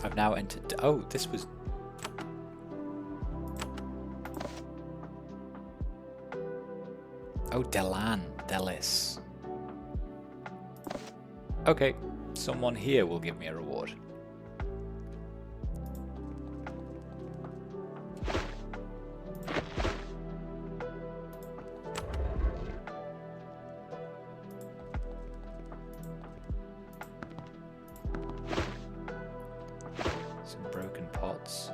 I've now entered... Oh, this was... Oh, Delan. Delis. Okay, someone here will give me a reward. Some broken pots.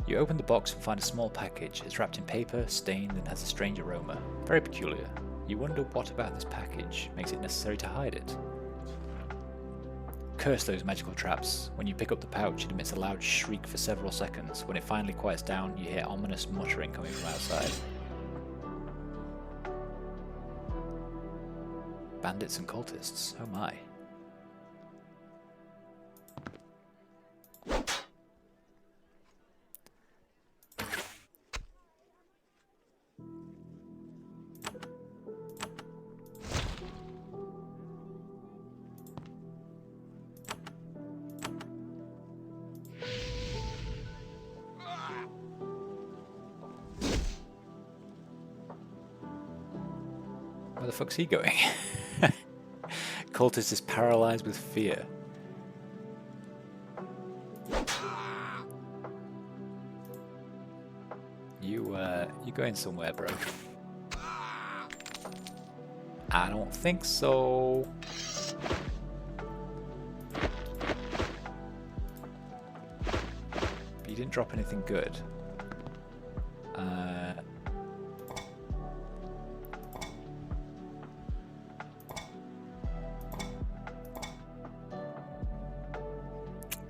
You open the box and find a small package. It's wrapped in paper, stained, and has a strange aroma. Very peculiar. You wonder what about this package makes it necessary to hide it. Curse those magical traps. When you pick up the pouch, it emits a loud shriek for several seconds. When it finally quiets down, you hear ominous muttering coming from outside. Bandits and cultists. Oh my. Where the fuck's he going? Cultist is paralyzed with fear. You going somewhere, bro? I don't think so. But you didn't drop anything good.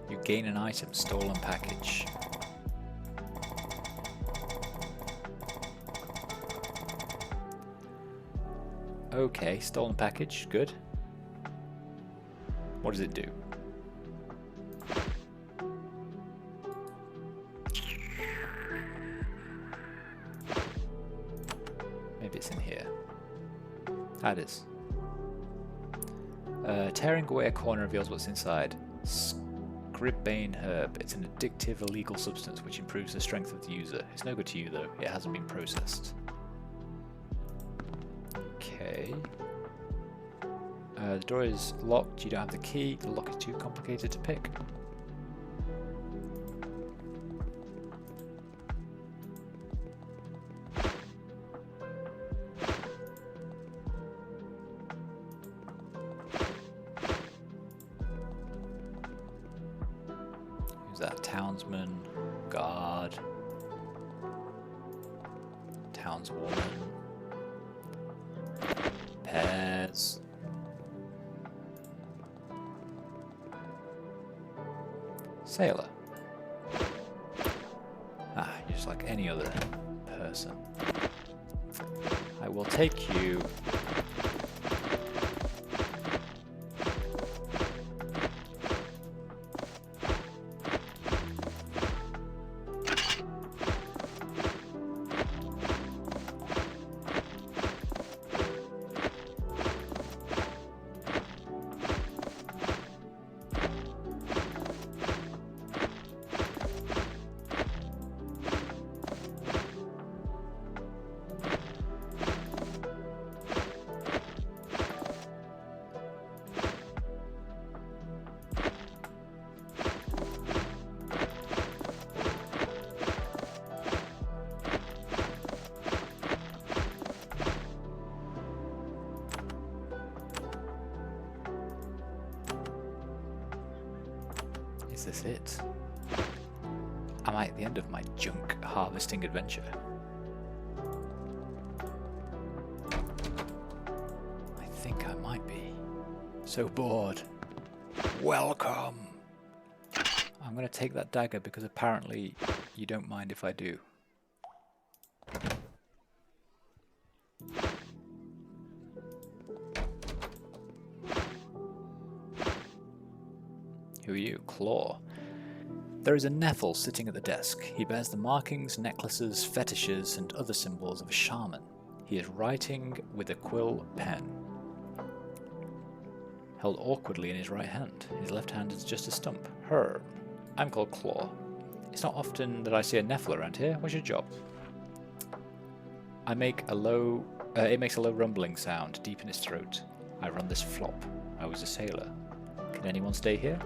You gain an item, stolen package. Okay, stolen package, good. What does it do? Maybe it's in here. Ah, it is. Tearing away a corner reveals what's inside. Gribbane herb. It's an addictive, illegal substance which improves the strength of the user. It's no good to you though, it hasn't been processed. Okay. The door is locked, you don't have the key, the lock is too complicated to pick. Who's that? Townsman, guard, townswoman, pairs. Sailor. Ah, you're just like any other person. I will take you. Is this it? Am I at the end of my junk harvesting adventure? I think I might be. So bored. Welcome! I'm gonna take that dagger because apparently you don't mind if I do. Who are you? Claw. There is a Nephil sitting at the desk. He bears the markings, necklaces, fetishes, and other symbols of a shaman. He is writing with a quill pen, held awkwardly in his right hand. His left hand is just a stump. Her. I'm called Claw. It's not often that I see a Nephil around here. What's your job? I make a low It makes a low rumbling sound deep in its throat. I run this flop. I was a sailor. Can anyone stay here?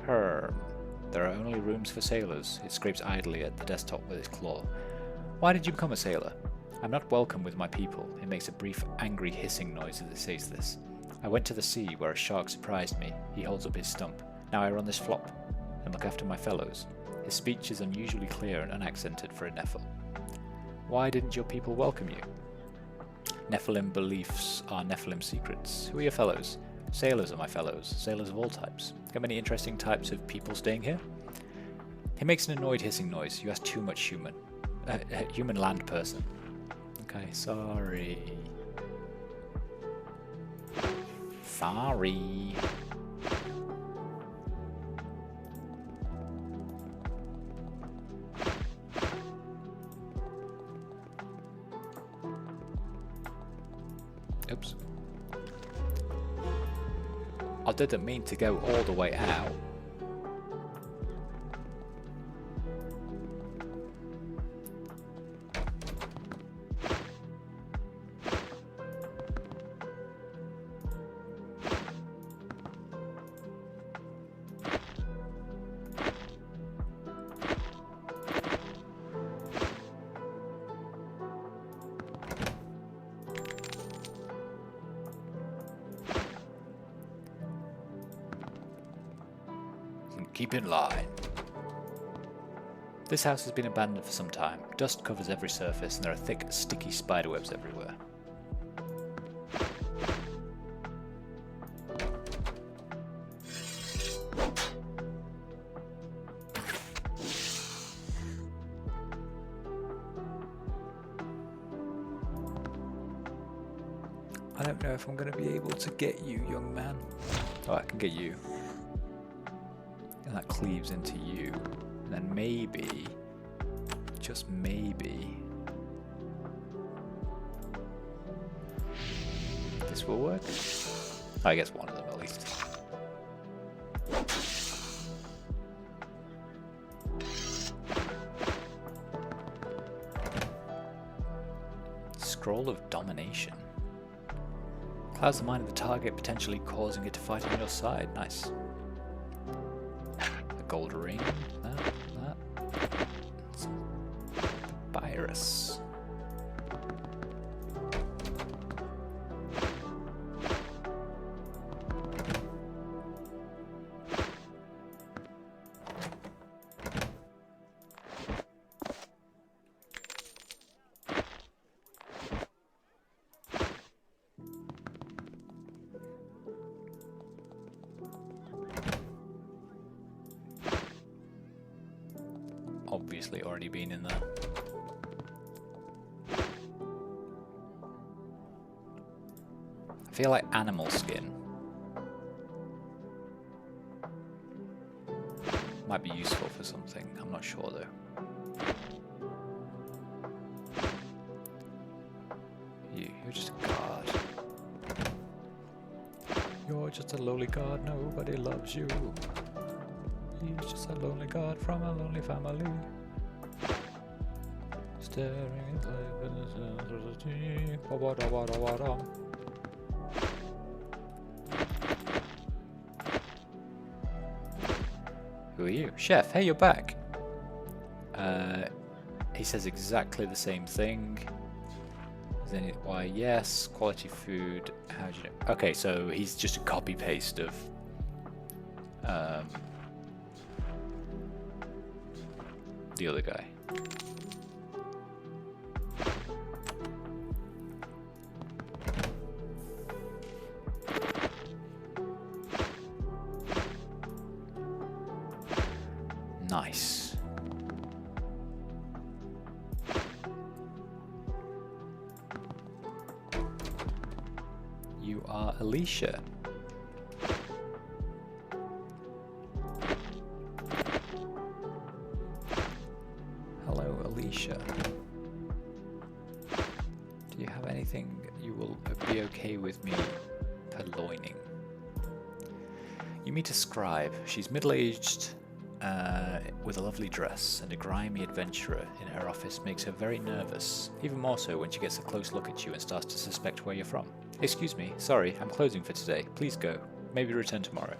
There are only rooms for sailors. It scrapes idly at the desktop with its claw. Why did you become a sailor? I'm not welcome with my people. It makes a brief, angry hissing noise as it says this. I went to the sea where a shark surprised me. He holds up his stump. Now I run this flop and look after my fellows. His speech is unusually clear and unaccented for a Nephil. Why didn't your people welcome you? Nephilim beliefs are Nephilim secrets. Who are your fellows? Sailors are my fellows. Sailors of all types. Got many interesting types of people staying here? He makes an annoyed hissing noise. You ask too much human. Human land person. Okay, sorry. Sorry. Oops. I didn't mean to go all the way out. Keep in line. This house has been abandoned for some time. Dust covers every surface and there are thick, sticky spiderwebs everywhere. I don't know if I'm going to be able to get you, young man. Oh, I can get you. And that cleaves into you. And then maybe, just maybe, this will work. I guess one of them at least. Scroll of Domination. Clouds the mind of the target, potentially causing it to fight on your side. Nice. A gold ring. That. Virus. Obviously already been in there. I feel like animal skin might be useful for something, I'm not sure though. You're just a guard. You're just a lowly guard, nobody loves you. He's just a lonely guard from a lonely family. Staring at life. Who are you? Chef, hey, you're back. He says exactly the same thing. Then why yes, quality food, how do you know? Okay, so he's just a copy paste of the other guy. Nice. You are Alicia. Hello, Alicia. Do you have anything you will be okay with me purloining? You meet a scribe. She's middle-aged, with a lovely dress and a grimy adventurer in her office makes her very nervous, even more so when she gets a close look at you and starts to suspect where you're from. Excuse me, sorry, I'm closing for today. Please go. Maybe return tomorrow.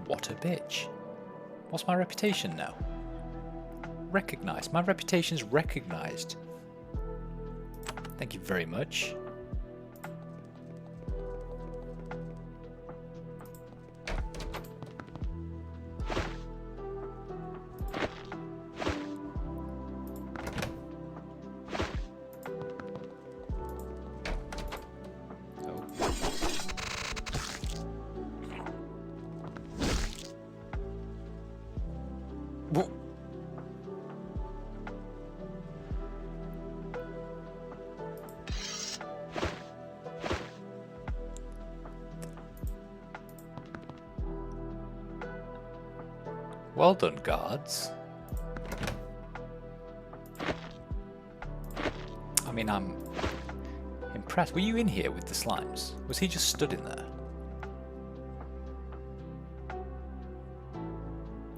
What a bitch. What's my reputation now? Recognized. My reputation's recognized. Thank you very much. Well done, guards. I mean, I'm impressed. Were you in here with the slimes? Was he just stood in there?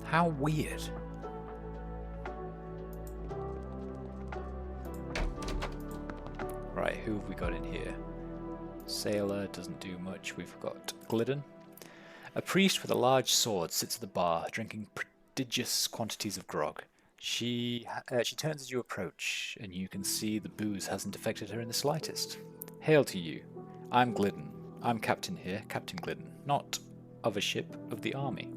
How weird. Right, who have we got in here? Sailor doesn't do much. We've got Glidden. A priest with a large sword sits at the bar, drinking prodigious quantities of grog. She turns as you approach, and you can see the booze hasn't affected her in the slightest. Hail to you. I'm Glidden. I'm captain here, Captain Glidden, not of a ship, of the army.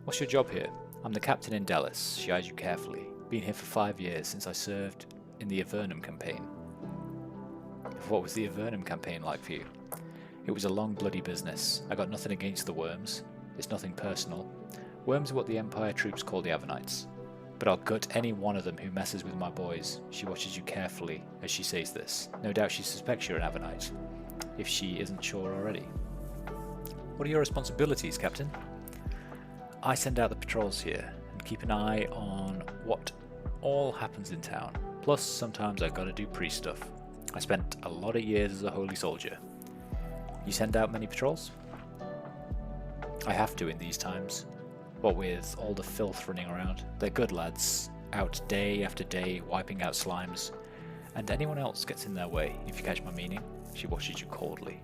What's your job here? I'm the captain in Dallas. She eyes you carefully. Been here for 5 years, since I served in the Avernum campaign. What was the Avernum campaign like for you? It was a long bloody business. I got nothing against the worms. It's nothing personal. Worms are what the Empire troops call the Avernites. But I'll gut any one of them who messes with my boys. She watches you carefully as she says this. No doubt she suspects you're an Avernite, if she isn't sure already. What are your responsibilities, Captain? I send out the patrols here and keep an eye on what all happens in town. Plus, sometimes I've got to do priest stuff. I spent a lot of years as a holy soldier. You send out many patrols? I have to in these times. What with all the filth running around. They're good lads, out day after day wiping out slimes. And anyone else gets in their way, if you catch my meaning. She watches you coldly.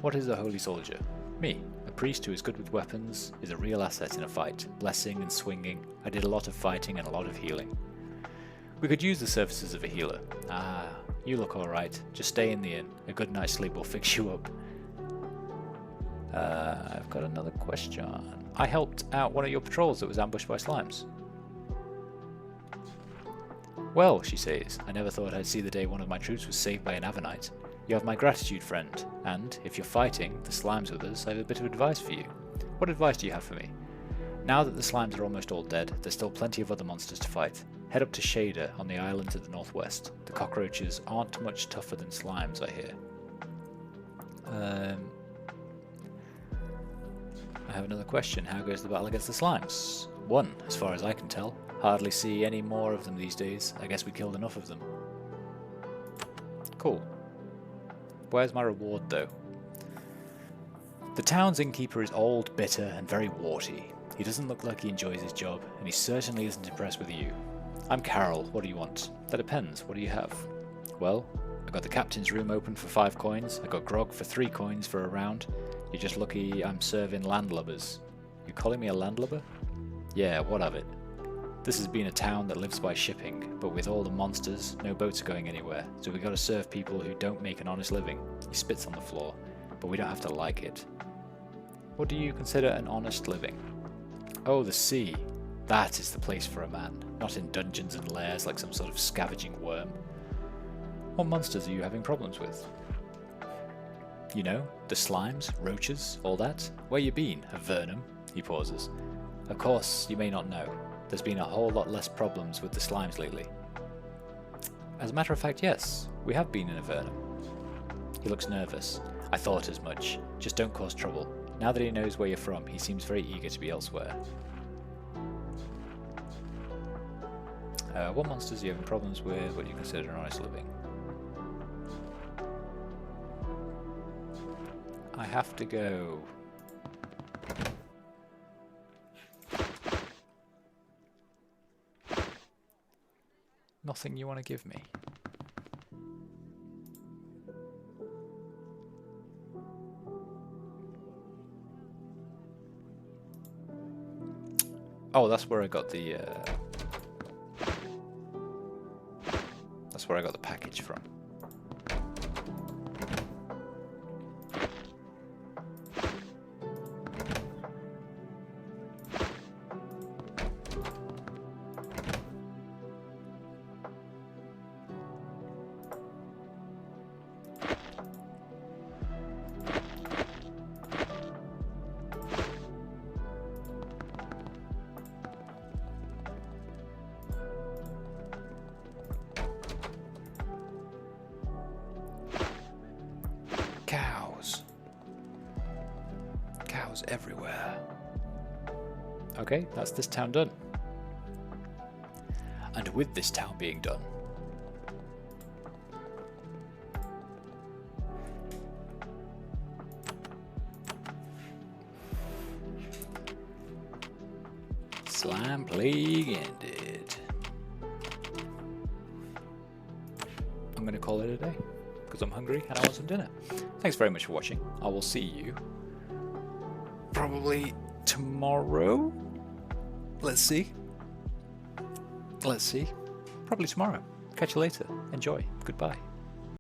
What is a holy soldier? Me, a priest who is good with weapons, is a real asset in a fight, blessing and swinging. I did a lot of fighting and a lot of healing. We could use the services of a healer. Ah, you look alright. Just stay in the inn. A good night's sleep will fix you up. I've got another question. I helped out one of your patrols that was ambushed by slimes. Well, she says, I never thought I'd see the day one of my troops was saved by an Avernite. You have my gratitude, friend, and if you're fighting the slimes with us, I have a bit of advice for you. What advice do you have for me? Now that the slimes are almost all dead, there's still plenty of other monsters to fight. Head up to Shader on the island to the northwest. The cockroaches aren't much tougher than slimes, I hear. I have another question. How goes the battle against the slimes? One, as far as I can tell. Hardly see any more of them these days. I guess we killed enough of them. Cool. Where's my reward, though? The town's innkeeper is old, bitter, and very warty. He doesn't look like he enjoys his job, and he certainly isn't impressed with you. I'm Carol. What do you want? That depends. What do you have? Well, I got the captain's room open for 5 coins. I got grog for 3 coins for a round. You're just lucky I'm serving landlubbers. You calling me a landlubber? Yeah, what of it? This has been a town that lives by shipping, but with all the monsters, no boats are going anywhere, so we gotta serve people who don't make an honest living. He spits on the floor, but we don't have to like it. What do you consider an honest living? Oh, the sea. That is the place for a man, not in dungeons and lairs like some sort of scavenging worm. What monsters are you having problems with? You know, the slimes, roaches, all that. Where you been, Avernum? He pauses. Of course, you may not know. There's been a whole lot less problems with the slimes lately. As a matter of fact, yes, we have been in Avernum. He looks nervous. I thought as much. Just don't cause trouble. Now that he knows where you're from, he seems very eager to be elsewhere. What monsters are you having problems with? What do you consider an honest living? have to go. Nothing you want to give me? Oh, that's where I got the that's where I got the package from. Cows. Cows everywhere. Okay, that's this town done. And with this town being done, slime plague ended. I'm going to call it a day because I'm hungry and I want some dinner. Thanks very much for watching. I will see you probably tomorrow. Let's see. Let's see. Probably tomorrow. Catch you later. Enjoy. Goodbye.